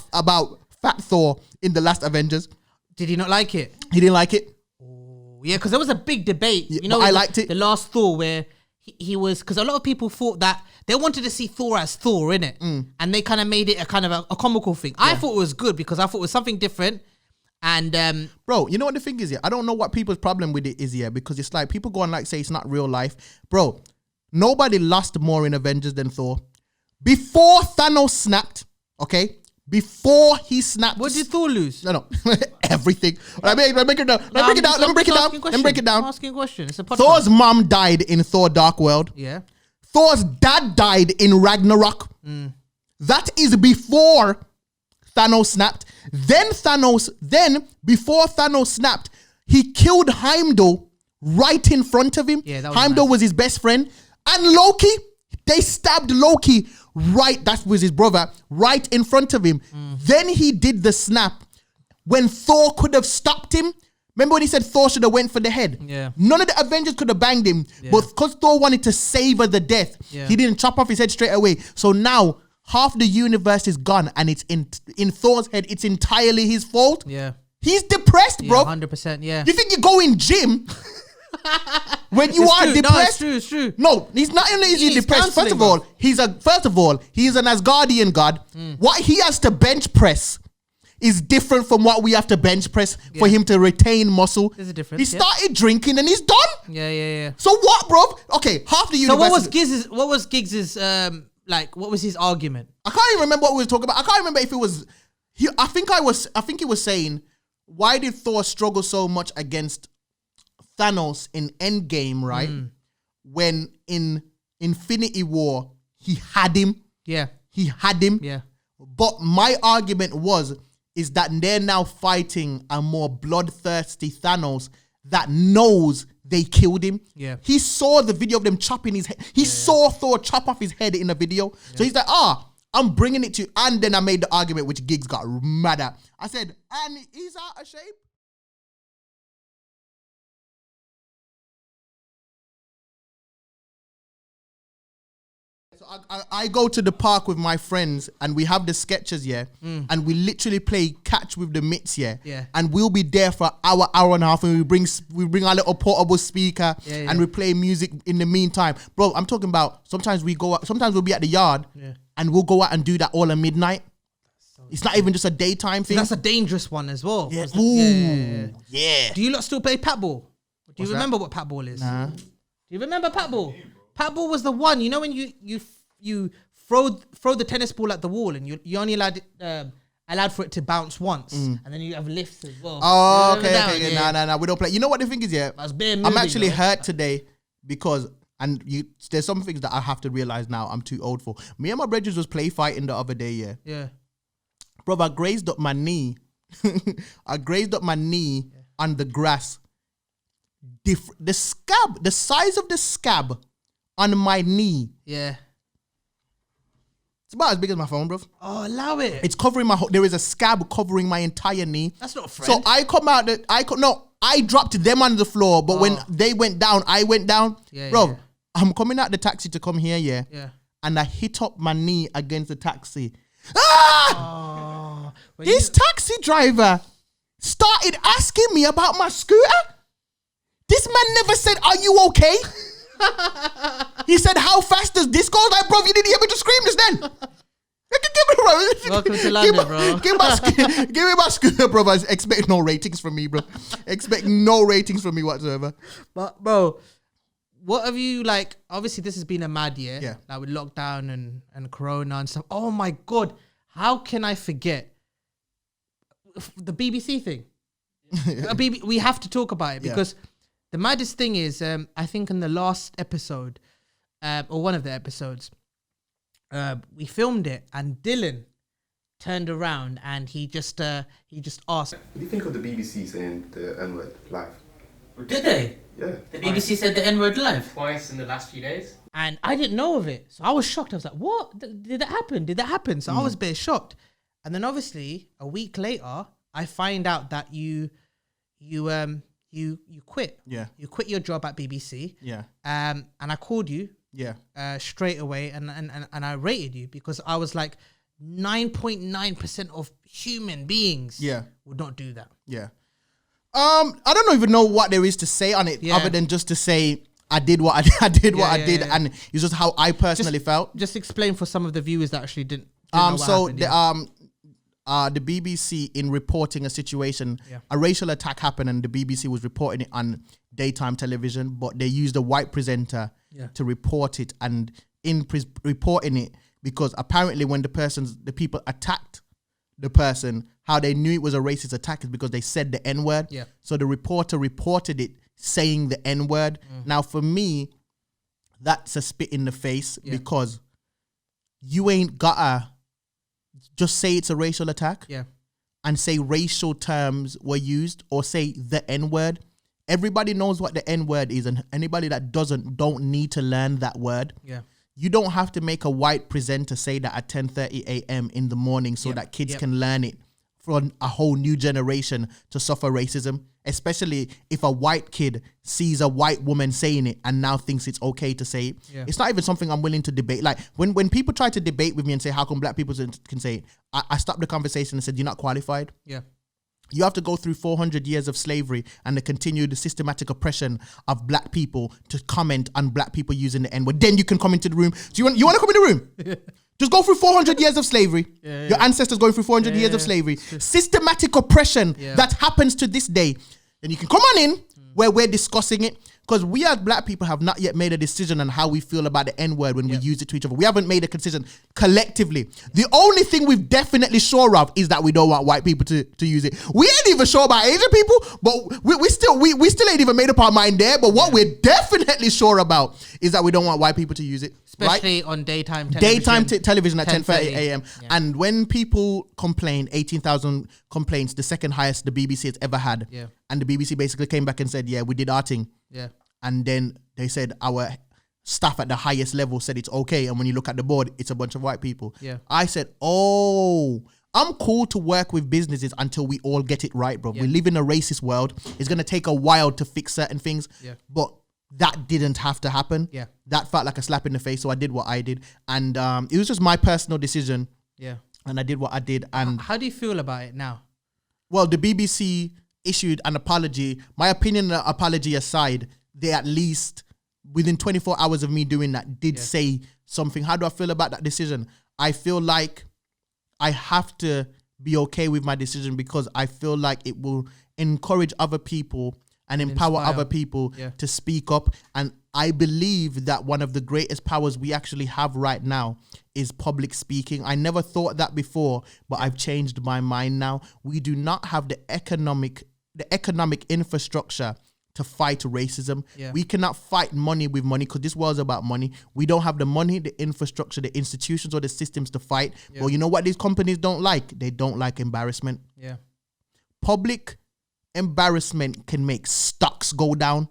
Speaker 2: Fat Thor in the last Avengers.
Speaker 1: Did he not like it?
Speaker 2: He didn't like it.
Speaker 1: Oh, yeah, because there was a big debate.
Speaker 2: Yeah, you know, I liked it.
Speaker 1: The last Thor where he was... Because a lot of people thought that they wanted to see Thor as Thor, innit? And they kind of made it a kind of a comical thing. Yeah. I thought it was good because I thought it was something different. And
Speaker 2: bro, you know what the thing is here? I don't know what people's problem with it is here, because it's like people go on like say it's not real life. Bro, nobody lost more in Avengers than Thor. Before Thanos snapped, okay? Before he snapped.
Speaker 1: What did Thor lose?
Speaker 2: No. Everything. Let me break it down. Let me break it down.
Speaker 1: I'm asking a question. It's a podcast.
Speaker 2: Thor's mom died in Thor Dark World.
Speaker 1: Yeah.
Speaker 2: Thor's dad died in Ragnarok. That is before Thanos snapped. Then before Thanos snapped, he killed Heimdall right in front of him.
Speaker 1: Yeah, that was
Speaker 2: Heimdall was his best friend. And Loki, they stabbed Loki right, that was his brother, right in front of him. Then he did the snap when Thor could have stopped him. Remember when he said Thor should have went for the head?
Speaker 1: Yeah.
Speaker 2: None of the Avengers could have banged him, but because Thor wanted to savor the death, he didn't chop off his head straight away. So now half the universe is gone, and it's in Thor's head. It's entirely his fault.
Speaker 1: Yeah.
Speaker 2: He's depressed, bro.
Speaker 1: 100%. Yeah.
Speaker 2: You think you go in gym when you are depressed?
Speaker 1: No, it's true.
Speaker 2: No, he's not only is he depressed. First of all, he's an Asgardian god. What he has to bench press is different from what we have to bench press for him to retain muscle.
Speaker 1: There's a difference.
Speaker 2: He started drinking and he's done.
Speaker 1: Yeah.
Speaker 2: So what, bro? Okay, half the universe.
Speaker 1: So what was Giggs's what was his argument?
Speaker 2: I can't even remember what we were talking about. I can't remember if it was I think he was saying, why did Thor struggle so much against Thanos in Endgame, right? When in Infinity War, he had him.
Speaker 1: Yeah.
Speaker 2: He had him.
Speaker 1: Yeah.
Speaker 2: But my argument is that they're now fighting a more bloodthirsty Thanos that knows they killed him.
Speaker 1: Yeah.
Speaker 2: He saw the video of them chopping his head. He saw Thor chop off his head in a video. Yeah. So he's like, I'm bringing it to you. And then I made the argument which Giggs got mad at. I said, and he's out of shape. So I go to the park with my friends and we have the sketches, and we literally play catch with the mitts, and we'll be there for an hour and a half, and we bring our little portable speaker and we play music in the meantime. Bro, I'm talking about sometimes we go out, sometimes we'll be at the yard and we'll go out and do that all at midnight. It's not even just a daytime thing.
Speaker 1: That's a dangerous one as well.
Speaker 2: Yeah.
Speaker 1: Yeah. Do you lot still play patball? Do you remember what patball is?
Speaker 2: Nah.
Speaker 1: Do you remember patball? Patball was the one. You know when you throw the tennis ball at the wall and you only allowed for it to bounce once, and then you have lifts as well.
Speaker 2: Oh, okay. Nah. We don't play. You know what the thing is? Yeah, I'm actually hurt today because. And there's some things that I have to realize now I'm too old for. Me and my brothers was play fighting the other day, yeah.
Speaker 1: Yeah.
Speaker 2: Bro, I grazed up my knee. On the grass. The scab, the size of the scab on my knee.
Speaker 1: Yeah.
Speaker 2: It's about as big as my phone, bro.
Speaker 1: Oh, allow it.
Speaker 2: It's covering there is a scab covering my entire knee.
Speaker 1: That's not a friend.
Speaker 2: So I come out, I dropped them on the floor, but when they went down, I went down.
Speaker 1: Yeah,
Speaker 2: bro,
Speaker 1: yeah.
Speaker 2: I'm coming out the taxi to come here, yeah.
Speaker 1: Yeah.
Speaker 2: And I hit up my knee against the taxi. Ah! This taxi driver started asking me about my scooter. This man never said, "Are you okay?" He said, "How fast does this go?" I was like, bro, you didn't hear me to scream this then.
Speaker 1: Welcome to London, bro.
Speaker 2: Give me my scooter, bro. Expect no ratings from me, bro. Expect no ratings from me whatsoever.
Speaker 1: But, bro, what have you, like, obviously this has been a mad year.
Speaker 2: Yeah.
Speaker 1: Like with lockdown and corona and stuff. Oh my God. How can I forget the BBC thing? We have to talk about it because the maddest thing is, I think in the last episode, or one of the episodes, we filmed it and Dylan turned around and he just asked,
Speaker 3: What do you think of the BBC saying the N-word live?
Speaker 4: Did they?
Speaker 3: Yeah.
Speaker 4: The BBC said the N-word live?
Speaker 5: Twice in the last few days.
Speaker 1: and I didn't know of it. So I was shocked. I was like, what? Did that happen? So I was a bit shocked. And then obviously a week later, I find out that you quit.
Speaker 2: Yeah.
Speaker 1: You quit your job at BBC.
Speaker 2: Yeah.
Speaker 1: And I called you.
Speaker 2: Yeah.
Speaker 1: Straight away, and I rated you because I was like, 9.9% of human beings would not do that.
Speaker 2: Yeah. I don't even know what there is to say on it other than just to say I did what I did, and it's just how I personally felt.
Speaker 1: Just explain for some of the viewers that actually didn't know what happened,
Speaker 2: the BBC, in reporting a situation, a racial attack happened, and the BBC was reporting it on daytime television, but they used a white presenter to report it, and in reporting it, because apparently when the people attacked the person, how they knew it was a racist attack is because they said the N-word.
Speaker 1: Yeah.
Speaker 2: So the reporter reported it saying the N-word. Now for me, that's a spit in the face because you ain't gotta just say it's a racial attack and say racial terms were used or say the N-word. Everybody knows what the N-word is, and anybody that don't need to learn that word.
Speaker 1: Yeah.
Speaker 2: You don't have to make a white presenter say that at 10:30 a.m. in the morning so that kids can learn it for a whole new generation to suffer racism, especially if a white kid sees a white woman saying it and now thinks it's okay to say it. Yeah. It's not even something I'm willing to debate. Like when people try to debate with me and say, how come black people can say it? I stopped the conversation and said, you're not qualified. Yeah. You have to go through 400 years of slavery and the continued systematic oppression of black people to comment on black people using the N-word. Then you can come into the room. Do you want to come in the room? Just go through 400 years of slavery. Your ancestors going through 400 years of slavery. Systematic oppression that happens to this day. Then you can come on in where we're discussing it. Because we as black people have not yet made a decision on how we feel about the N-word when we use it to each other. We haven't made a decision collectively. The only thing we've definitely sure of is that we don't want white people to use it. We ain't even sure about Asian people, but we still ain't even made up our mind there. But what we're definitely sure about is that we don't want white people to use it.
Speaker 1: Especially on daytime television.
Speaker 2: Daytime television at 10:30 a.m. Yeah. And when people complain, 18,000 complaints, the second highest the BBC has ever had. Yeah. And the BBC basically came back and said, yeah, we did our thing. Yeah. And then they said our staff at the highest level said it's okay. And when you look at the board, it's a bunch of white people. Yeah. I said, I'm cool to work with businesses until we all get it right, bro. Yeah. We live in a racist world. It's going to take a while to fix certain things. Yeah. But that didn't have to happen. Yeah. That felt like a slap in the face. So I did what I did. And it was just my personal decision. Yeah. And I did what I did. And
Speaker 1: how do you feel about it now?
Speaker 2: Well, the BBC issued an apology. My opinion, the apology aside, they at least within 24 hours of me doing that did say something. How do I feel about that decision? I feel like I have to be okay with my decision because I feel like it will encourage other people and empower other people to speak up. And I believe that one of the greatest powers we actually have right now is public speaking. I never thought that before, but I've changed my mind now. We do not have the economic infrastructure to fight racism. We cannot fight money with money because this world's about money. We don't have the money, the infrastructure, the institutions or the systems to fight. Well, you know what these companies don't like? They don't like embarrassment. Public embarrassment can make stocks go down.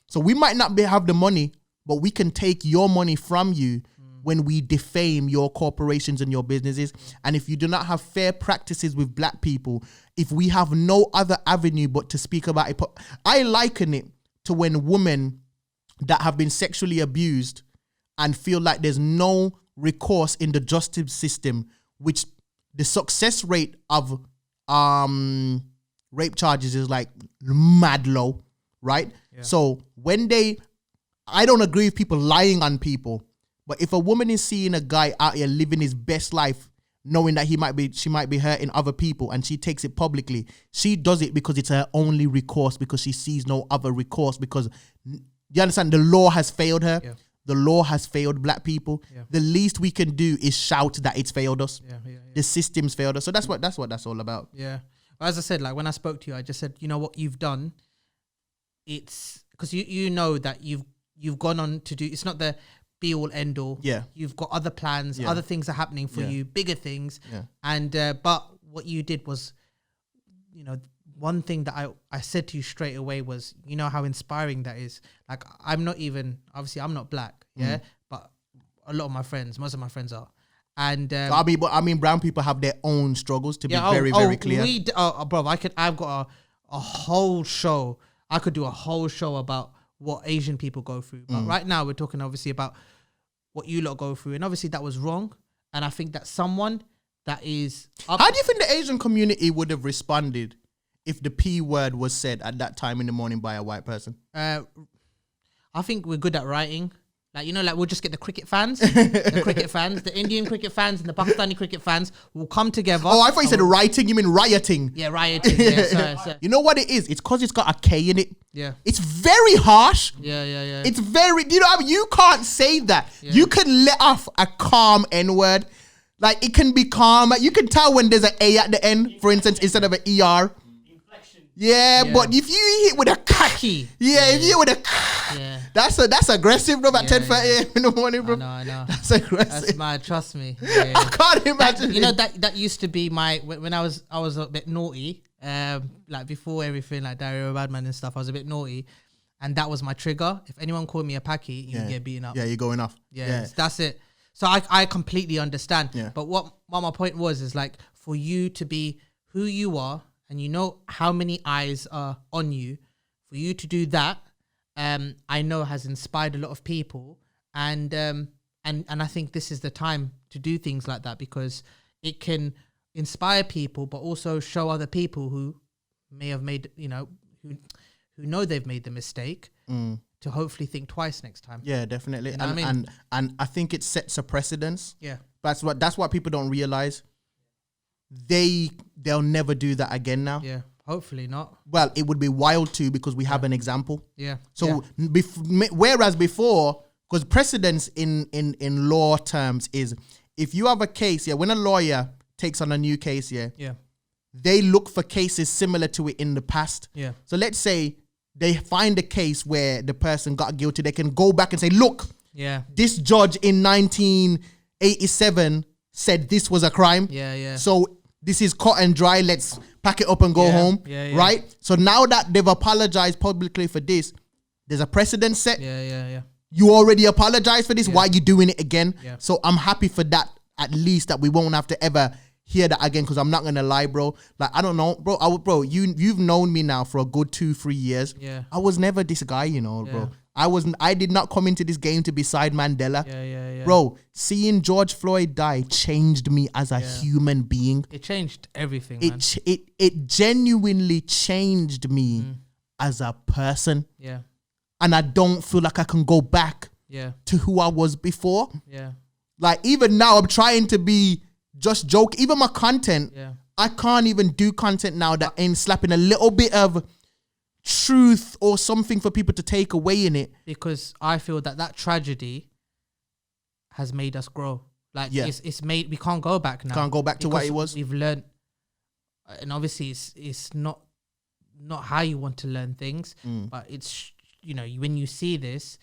Speaker 2: So we might not have the money, but we can take your money from you when we defame your corporations and your businesses. And if you do not have fair practices with black people, if we have no other avenue but to speak about it, I liken it to when women that have been sexually abused and feel like there's no recourse in the justice system, which the success rate of rape charges is like mad low, right? So when I don't agree with people lying on people, but if a woman is seeing a guy out here living his best life, knowing that she might be hurting other people, and she takes it publicly, she does it because it's her only recourse, because she sees no other recourse, because you understand, the law has failed her. The law has failed black people. The least we can do is shout that it's failed us. The system's failed us. So that's what that's all about.
Speaker 1: As I said, like when I spoke to you, I just said, you know what you've done. It's because you know that you've gone on to do. It's not the be all end all. You've got other plans. Other things are happening for you, bigger things. And but what you did was, you know, one thing that I said to you straight away was, you know how inspiring that is. Like I'm not black, but a lot of my friends, most of my friends are. And
Speaker 2: I mean, brown people have their own struggles, to be very clear.
Speaker 1: Bro, I've got a whole show. I could do a whole show about what Asian people go through. But right now we're talking obviously about what you lot go through. And obviously that was wrong. And I think that someone that is...
Speaker 2: How do you think the Asian community would have responded if the P word was said at that time in the morning by a white person?
Speaker 1: I think we're good at writing. Like, you know, like we'll just get the cricket fans, the Indian cricket fans and the Pakistani cricket fans will come together.
Speaker 2: Oh, I thought you said writing. You mean rioting?
Speaker 1: Yeah, rioting. Yeah, sorry.
Speaker 2: You know what it is? It's because it's got a K in it.
Speaker 1: Yeah.
Speaker 2: It's very harsh.
Speaker 1: Yeah.
Speaker 2: It's very, you know, you can't say that. Yeah. You can let off a calm N-word. Like, it can be calm. You can tell when there's an A at the end, for instance, instead of an ER. Yeah, but if you hit with a khaki, if you hit with a that's aggressive, bro. At 10:30 in the morning, bro.
Speaker 1: I know.
Speaker 2: That's aggressive.
Speaker 1: That's mad. Trust me. Yeah.
Speaker 2: I can't imagine.
Speaker 1: You know that used to be my when I was a bit naughty. Like before everything, like Dario Badman and stuff, I was a bit naughty, and that was my trigger. If anyone called me a packy, you can get beaten up.
Speaker 2: Yeah, you're going off.
Speaker 1: Yeah. That's it. So I completely understand. Yeah. But what my point was is like for you to be who you are. And you know how many eyes are on you, for you to do that, I know has inspired a lot of people, and I think this is the time to do things like that because it can inspire people, but also show other people who may have made, you know, who know they've made the mistake to hopefully think twice next time.
Speaker 2: Yeah, definitely.
Speaker 1: You know what I mean?
Speaker 2: And I think it sets a precedence.
Speaker 1: Yeah,
Speaker 2: that's what people don't realize. They'll never do that again now.
Speaker 1: Yeah, hopefully not.
Speaker 2: Well, it would be wild too because we have an example.
Speaker 1: Yeah.
Speaker 2: So whereas before, because precedence in law terms is if you have a case, when a lawyer takes on a new case, they look for cases similar to it in the past.
Speaker 1: Yeah.
Speaker 2: So let's say they find a case where the person got guilty, they can go back and say, look, this judge in 1987 said this was a crime.
Speaker 1: Yeah.
Speaker 2: So this is cut and dry. Let's pack it up and go home.
Speaker 1: Yeah.
Speaker 2: Right? So now that they've apologized publicly for this, there's a precedent set.
Speaker 1: Yeah.
Speaker 2: You already apologized for this. Why are you doing it again?
Speaker 1: Yeah.
Speaker 2: So I'm happy for that, at least, that we won't have to ever hear that again, because I'm not going to lie, bro. Like, I don't know, bro. You've known me now for a good 2-3 years.
Speaker 1: Yeah.
Speaker 2: I was never this guy, you know, bro. I did not come into this game to be side Mandela.
Speaker 1: Yeah.
Speaker 2: Bro, seeing George Floyd die changed me as a human being.
Speaker 1: It changed everything, man.
Speaker 2: It genuinely changed me as a person.
Speaker 1: Yeah.
Speaker 2: And I don't feel like I can go back to who I was before.
Speaker 1: Yeah.
Speaker 2: Like, even now, I'm trying to be just joke. Even my content, I can't even do content now that ain't slapping a little bit of truth or something for people to take away in it.
Speaker 1: Because I feel that tragedy has made us grow. Like it's made, we can't go back now.
Speaker 2: Can't go back to what it was.
Speaker 1: We've learned, and obviously it's not how you want to learn things, but it's, you know, when you see this,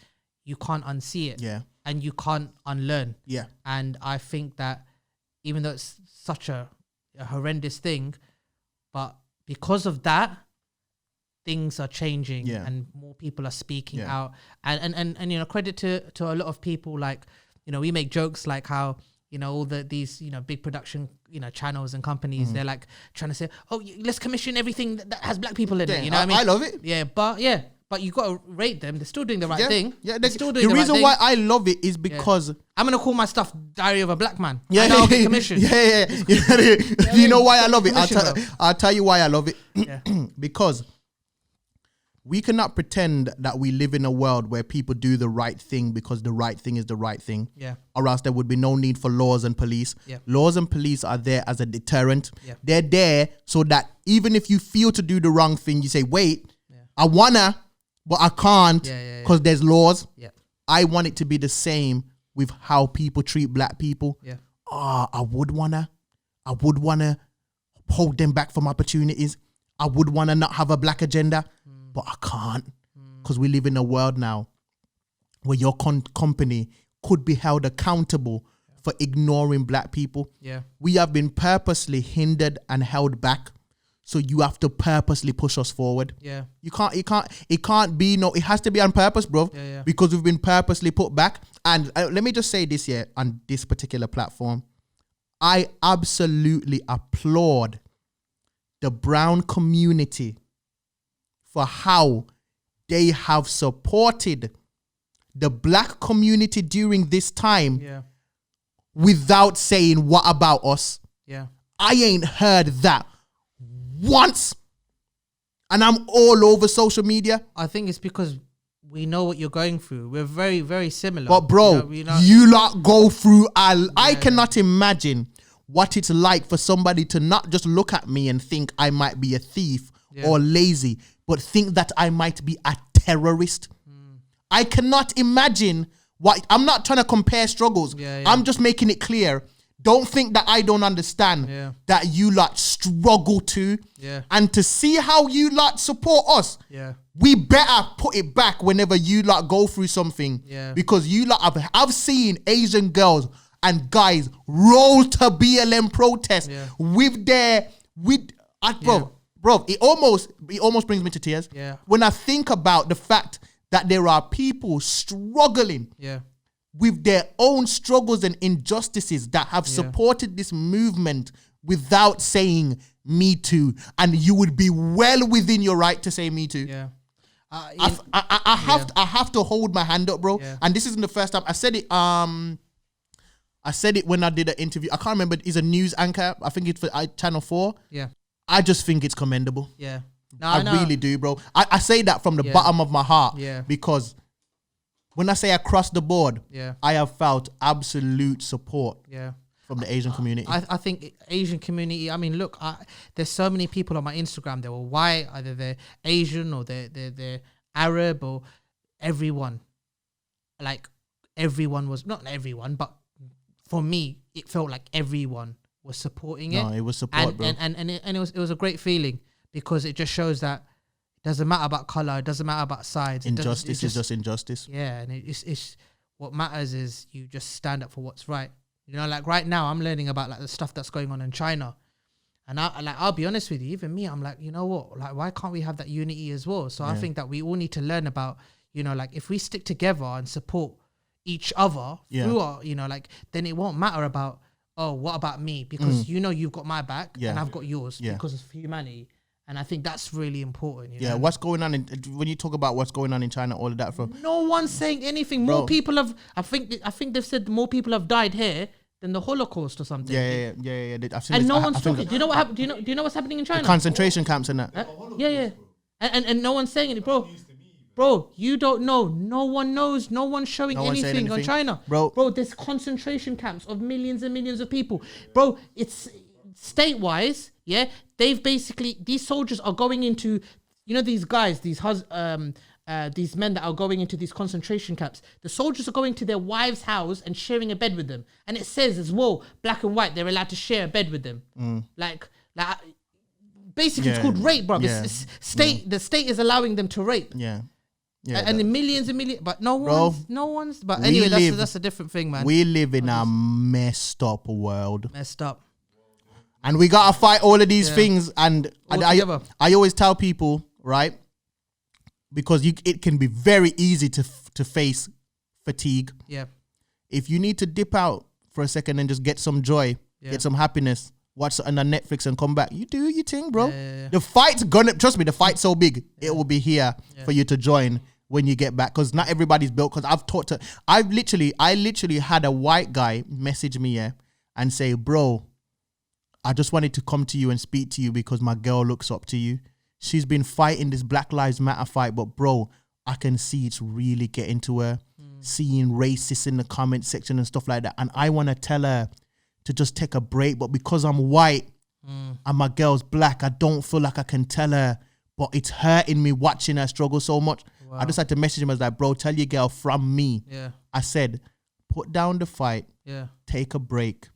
Speaker 1: you can't unsee it.
Speaker 2: Yeah.
Speaker 1: And you can't unlearn.
Speaker 2: Yeah.
Speaker 1: And I think that even though it's such a horrendous thing, but because of that, things are changing and more people are speaking out. And you know, credit to a lot of people, like, you know, we make jokes like how, you know, all these, you know, big production, you know, channels and companies, they're like trying to say, oh, let's commission everything that has black people in it. You know what I mean?
Speaker 2: I love it.
Speaker 1: Yeah, but you got to rate them. They're still doing the right thing.
Speaker 2: Yeah,
Speaker 1: they're still doing
Speaker 2: the
Speaker 1: right
Speaker 2: reason
Speaker 1: thing.
Speaker 2: why I love it is because
Speaker 1: I'm gonna call my stuff Diary of a Black Man.
Speaker 2: Yeah,
Speaker 1: and I'll get commission.
Speaker 2: Yeah. You know why I love it? I'll tell you why I love it. Because we cannot pretend that we live in a world where people do the right thing because the right thing is the right thing.
Speaker 1: Yeah.
Speaker 2: Or else there would be no need for laws and police.
Speaker 1: Yeah.
Speaker 2: Laws and police are there as a deterrent.
Speaker 1: Yeah.
Speaker 2: They're there so that even if you feel to do the wrong thing, you say, wait, I wanna, but I can't because there's laws.
Speaker 1: Yeah.
Speaker 2: I want it to be the same with how people treat black people.
Speaker 1: Yeah.
Speaker 2: I would wanna hold them back from opportunities. I would wanna not have a black agenda, but I can't because we live in a world now where your company could be held accountable for ignoring black people.
Speaker 1: Yeah.
Speaker 2: We have been purposely hindered and held back. So you have to purposely push us forward.
Speaker 1: Yeah.
Speaker 2: It can't be, no, it has to be on purpose, bro.
Speaker 1: Yeah.
Speaker 2: Because we've been purposely put back. And let me just say this here on this particular platform. I absolutely applaud the brown community for how they have supported the black community during this time without saying, what about us?
Speaker 1: Yeah.
Speaker 2: I ain't heard that once. And I'm all over social media.
Speaker 1: I think it's because we know what you're going through. We're very, very similar.
Speaker 2: But bro, you lot go through, I cannot imagine what it's like for somebody to not just look at me and think I might be a thief or lazy, but think that I might be a terrorist. I cannot imagine what, I'm not trying to compare struggles. I'm just making it clear. Don't think that I don't understand that you lot struggle too. And to see how you lot support us, we better put it back whenever you lot go through something. Because you lot, I've seen Asian girls and guys roll to BLM protest with their, bro, it almost brings me to tears. When I think about the fact that there are people struggling with their own struggles and injustices that have supported this movement without saying me too. And you would be well within your right to say me too. I have to hold my hand up, bro. And this isn't the first time. I said it when I did an interview. I can't remember. He's a news anchor. I think it's for Channel 4. I just think it's commendable.
Speaker 1: No,
Speaker 2: I really do, bro. I say that from the bottom of my heart. Because when I say across the board, I have felt absolute support from the Asian community.
Speaker 1: I think Asian community, I mean, look, there's so many people on my Instagram, they were white, either they're Asian or they're Arab or everyone. Like, everyone was, not everyone, but for me, it felt like everyone was supporting it.
Speaker 2: No, it was support, bro.
Speaker 1: And it was a great feeling because it just shows that it doesn't matter about color, it doesn't matter about sides.
Speaker 2: Injustice is just injustice.
Speaker 1: Yeah, and it's what matters is you just stand up for what's right. You know, like right now I'm learning about like the stuff that's going on in China. And I'll be honest with you, even me, I'm like, you know what? Like, why can't we have that unity as well? So I think that we all need to learn about, you know, like if we stick together and support each other through our, you know, like then it won't matter about, oh, what about me? Because you know you've got my back and I've got yours because of humanity. And I think that's really important. You know?
Speaker 2: What's going on when you talk about what's going on in China, all of that from
Speaker 1: no one's saying anything. Bro. More people have. I think they've said more people have died here than the Holocaust or something.
Speaker 2: Yeah.
Speaker 1: And no one's talking. Do you know what happened? Do you know what's happening in China?
Speaker 2: The concentration camps and that.
Speaker 1: And no one's saying it, bro. Bro, you don't know. No one knows. No one's showing anything on China. Bro, there's concentration camps of millions and millions of people. Bro, it's state-wise, yeah? They've basically, these soldiers are going into, you know, these guys, these men that are going into these concentration camps. The soldiers are going to their wife's house and sharing a bed with them. And it says as well, black and white, they're allowed to share a bed with them. Like basically it's called rape, bro. It's state. The state is allowing them to rape. And the millions and millions, but no one's. But anyway, that's a different thing, man.
Speaker 2: We live in a messed up world.
Speaker 1: Messed up.
Speaker 2: And we gotta fight all of these things. And I always tell people, right? Because it can be very easy to face fatigue.
Speaker 1: Yeah.
Speaker 2: If you need to dip out for a second and just get some joy, get some happiness, watch something on Netflix and come back, you do your thing, bro. The fight's gonna, trust me, the fight's so big, it will be here for you to join when you get back. Because not everybody's built. Because I literally had a white guy message me and say, bro, I just wanted to come to you and speak to you because my girl looks up to you. She's been fighting this Black Lives Matter fight, but bro, I can see it's really getting to her. Seeing racists in the comment section and stuff like that. And I want to tell her to just take a break. But because I'm white and my girl's black, I don't feel like I can tell her. But it's hurting me watching her struggle so much. Wow. I just had to message him. I was like, bro, tell your girl from me. I said, put down the fight. Take a break.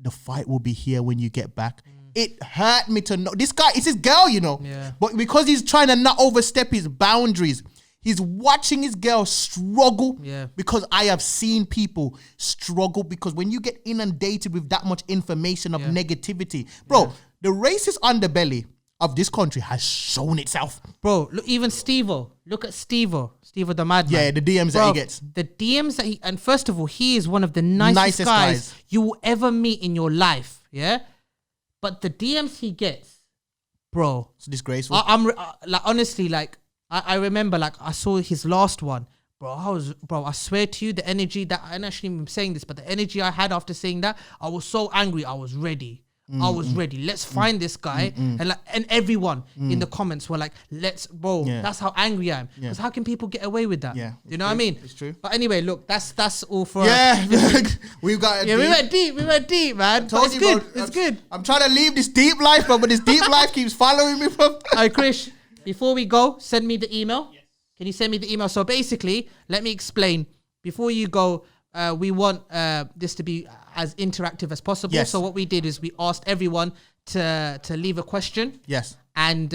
Speaker 2: The fight will be here when you get back. It hurt me to know. This guy, it's his girl, you know. But because he's trying to not overstep his boundaries, he's watching his girl struggle because I have seen people struggle because when you get inundated with that much information of negativity, bro, the racist underbelly of this country has shown itself.
Speaker 1: Bro, look, even Steve-O. Look at Steve-O. Steve-O the madman.
Speaker 2: Yeah, the DMs that he gets.
Speaker 1: The DMs that he, and first of all, he is one of the nicest guys you will ever meet in your life, yeah? But the DMs he gets, bro.
Speaker 2: It's disgraceful.
Speaker 1: Like, honestly, like, I remember, like, I saw his last one. Bro, I swear to you, the energy that, I'm actually even saying this, but the energy I had after seeing that, I was so angry, I was ready. I was ready. Let's find this guy. And everyone in the comments were like, that's how angry I am. Because how can people get away with that? You know what I mean?
Speaker 2: It's true.
Speaker 1: But anyway, look, that's all for
Speaker 2: we've got
Speaker 1: we went deep, man. But it's good. It's good.
Speaker 2: I'm trying to leave this deep life, bro, but this deep life keeps following me, bro.
Speaker 1: Alright, Krish, before we go, send me the email. Can you send me the email? So basically, let me explain. Before you go, we want this to be as interactive as possible.
Speaker 2: Yes.
Speaker 1: So what we did is we asked everyone to leave a question.
Speaker 2: Yes.
Speaker 1: And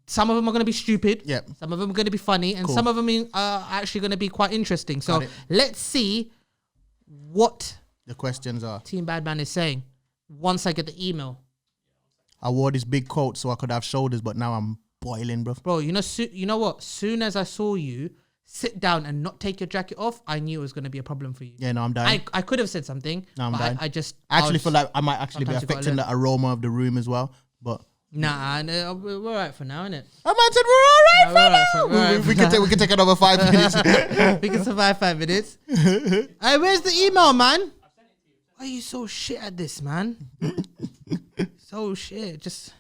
Speaker 1: some of them are going to be stupid.
Speaker 2: Yep.
Speaker 1: Some of them are going to be funny. And some of them are actually going to be quite interesting. So let's see what
Speaker 2: the questions are.
Speaker 1: Team Badman is saying once I get the email.
Speaker 2: I wore this big coat so I could have shoulders, but now I'm boiling, bro.
Speaker 1: Bro, you know what? Soon as I saw you sit down and not take your jacket off, I knew it was going to be a problem for you.
Speaker 2: Yeah, no, I'm dying.
Speaker 1: I could have said something.
Speaker 2: No, I'm dying.
Speaker 1: I
Speaker 2: actually feel like I might actually be affecting the aroma of the room as well. But
Speaker 1: nah, no, we're all right for now, innit?
Speaker 2: I might say we're all right for now. We can take another 5 minutes.
Speaker 1: We can survive 5 minutes. Hey, where's the email, man? Why are you so shit at this, man? So shit. Just.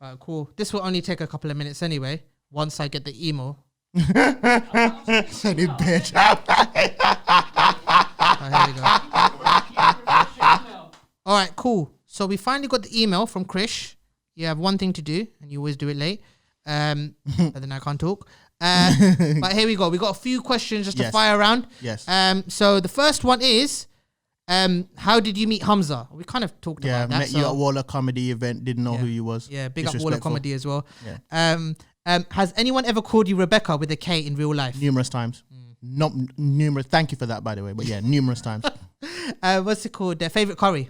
Speaker 1: Alright, cool. This will only take a couple of minutes anyway. Once I get the email.
Speaker 2: Send it, bitch.
Speaker 1: Here we go. Alright, cool. So we finally got the email from Krish. You have one thing to do, and you always do it late. But then I can't talk. But here we go. We got a few questions just to fire around.
Speaker 2: Yes.
Speaker 1: So the first one is, how did you meet Humza? We kind of talked about that.
Speaker 2: Met you at Waller Comedy event. Didn't know who you was.
Speaker 1: Yeah, big up Waller Comedy as well. Yeah. Has anyone ever called you Rebecca with a K in real life?
Speaker 2: Numerous times. Not numerous. Thank you for that, by the way. But yeah, numerous times.
Speaker 1: What's it called? Favorite curry?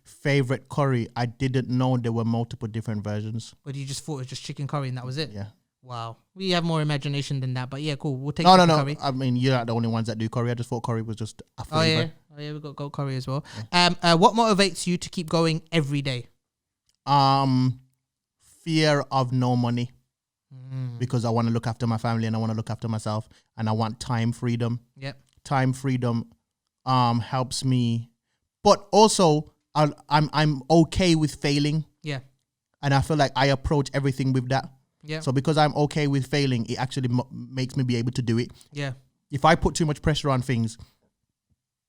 Speaker 2: Favorite curry? I didn't know there were multiple different versions.
Speaker 1: But you just thought it was just chicken curry and that was it?
Speaker 2: Yeah.
Speaker 1: Wow. We have more imagination than that. But yeah, cool. We'll take
Speaker 2: curry. I mean, you're not the only ones that do curry. I just thought curry was just a flavor.
Speaker 1: Oh yeah, we got goat curry as well. Yeah. What motivates you to keep going every day?
Speaker 2: Fear of no money. Because I want to look after my family and I want to look after myself and I want time freedom.
Speaker 1: Yep.
Speaker 2: Time freedom helps me. But also I'm okay with failing.
Speaker 1: Yeah.
Speaker 2: And I feel like I approach everything with that.
Speaker 1: Yeah.
Speaker 2: So because I'm okay with failing, it actually makes me be able to do it.
Speaker 1: Yeah.
Speaker 2: If I put too much pressure on things,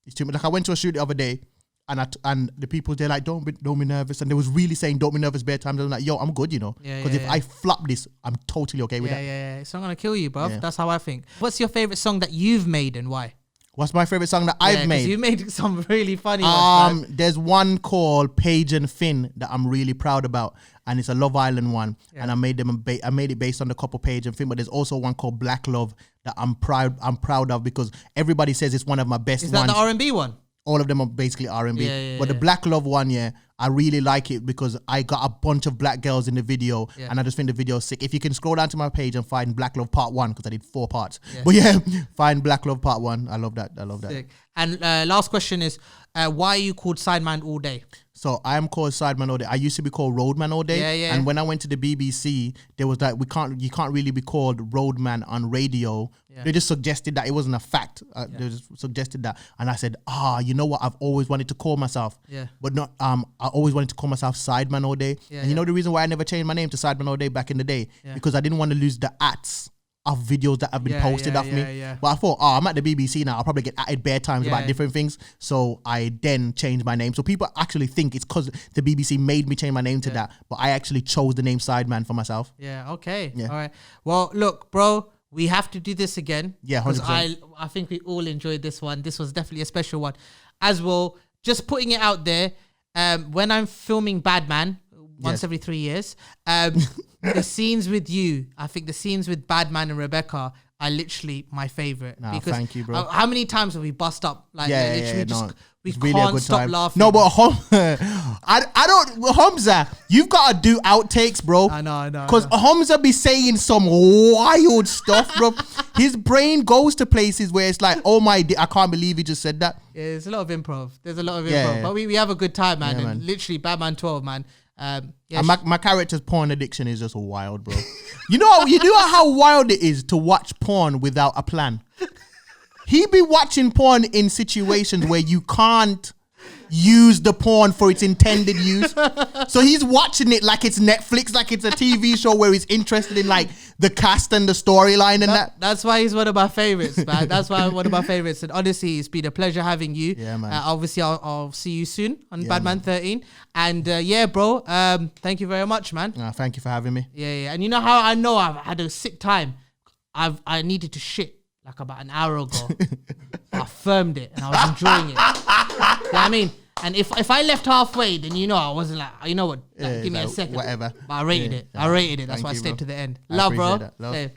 Speaker 2: it's too much. Like I went to a shoot the other day, and the people, they're like, don't be nervous. And they was really saying, don't be nervous bare times. I'm like, yo, I'm good, you know. Because if I flop this, I'm totally okay with that.
Speaker 1: Yeah. It's not going to kill you, bruv.
Speaker 2: Yeah.
Speaker 1: That's how I think. What's your favorite song that you've made and why?
Speaker 2: What's my favorite song that I've made?
Speaker 1: You made some really funny ones, man.
Speaker 2: There's one called Paige and Finn that I'm really proud about, and it's a Love Island one. Yeah. And I made it based on the couple Paige and Finn. But there's also one called Black Love that I'm proud of because everybody says it's one of my best ones.
Speaker 1: Is that the R&B one?
Speaker 2: All of them are basically R&B.
Speaker 1: Yeah,
Speaker 2: but the Black Love one, I really like it because I got a bunch of black girls in the video and I just think the video is sick. If you can scroll down to my page and find Black Love Part 1, because I did 4 parts. Yeah. But find Black Love Part 1. I love that.
Speaker 1: Sick. And last question is, why are you called Sideman all day?
Speaker 2: So I am called Sideman all day. I used to be called Roadman all day.
Speaker 1: Yeah.
Speaker 2: And when I went to the BBC, there was like, you can't really be called Roadman on radio. Yeah. They just suggested that it wasn't a fact. They just suggested that. And I said, you know what? I've always wanted to call myself.
Speaker 1: Yeah.
Speaker 2: But not, I always wanted to call myself Sideman all day.
Speaker 1: Yeah,
Speaker 2: and you know the reason why I never changed my name to Sideman all day back in the day? Yeah. Because I didn't want to lose the ats of videos that have been posted of me. Yeah. But I thought, I'm at the BBC now. I'll probably get atted bare times about different things. So I then changed my name. So people actually think it's because the BBC made me change my name to that. But I actually chose the name Sideman for myself.
Speaker 1: Yeah, okay. Yeah. All right. Well, look, bro, we have to do this again.
Speaker 2: Yeah, 100%.
Speaker 1: I think we all enjoyed this one. This was definitely a special one. As well, just putting it out there, when I'm filming Badman, once every 3 years, the scenes with you, I think the scenes with Badman and Rebekah are literally my favorite.
Speaker 2: Because thank you, bro.
Speaker 1: How many times have we bust up? Like, we
Speaker 2: really
Speaker 1: can't stop laughing.
Speaker 2: No, but I don't, Humza, you've got to do outtakes, bro.
Speaker 1: I know.
Speaker 2: Because Humza be saying some wild stuff, bro. His brain goes to places where it's like, oh my, I can't believe he just said that.
Speaker 1: Yeah, there's a lot of improv. But we have a good time, man.
Speaker 2: Yeah,
Speaker 1: and literally, Badman 12, man.
Speaker 2: And my character's porn addiction is just wild, bro. you know how wild it is to watch porn without a plan. He be watching porn in situations where you can't use the porn for its intended use. So he's watching it like it's Netflix, like it's a TV show where he's interested in like the cast and the storyline and that.
Speaker 1: That's why he's one of my favorites, man. That's why one of my favorites. And honestly, it's been a pleasure having you.
Speaker 2: Yeah, man.
Speaker 1: Obviously, I'll see you soon on Badman 13. And bro, thank you very much, man.
Speaker 2: Thank you for having me.
Speaker 1: Yeah. And you know how I know I've had a sick time? I needed to shit like about an hour ago. I firmed it and I was enjoying it. You know what I mean? And if I left halfway, then I wasn't like, you know what, give me a second.
Speaker 2: Whatever.
Speaker 1: But I rated it. That's why I stayed to the end. Love, bro.
Speaker 2: Love.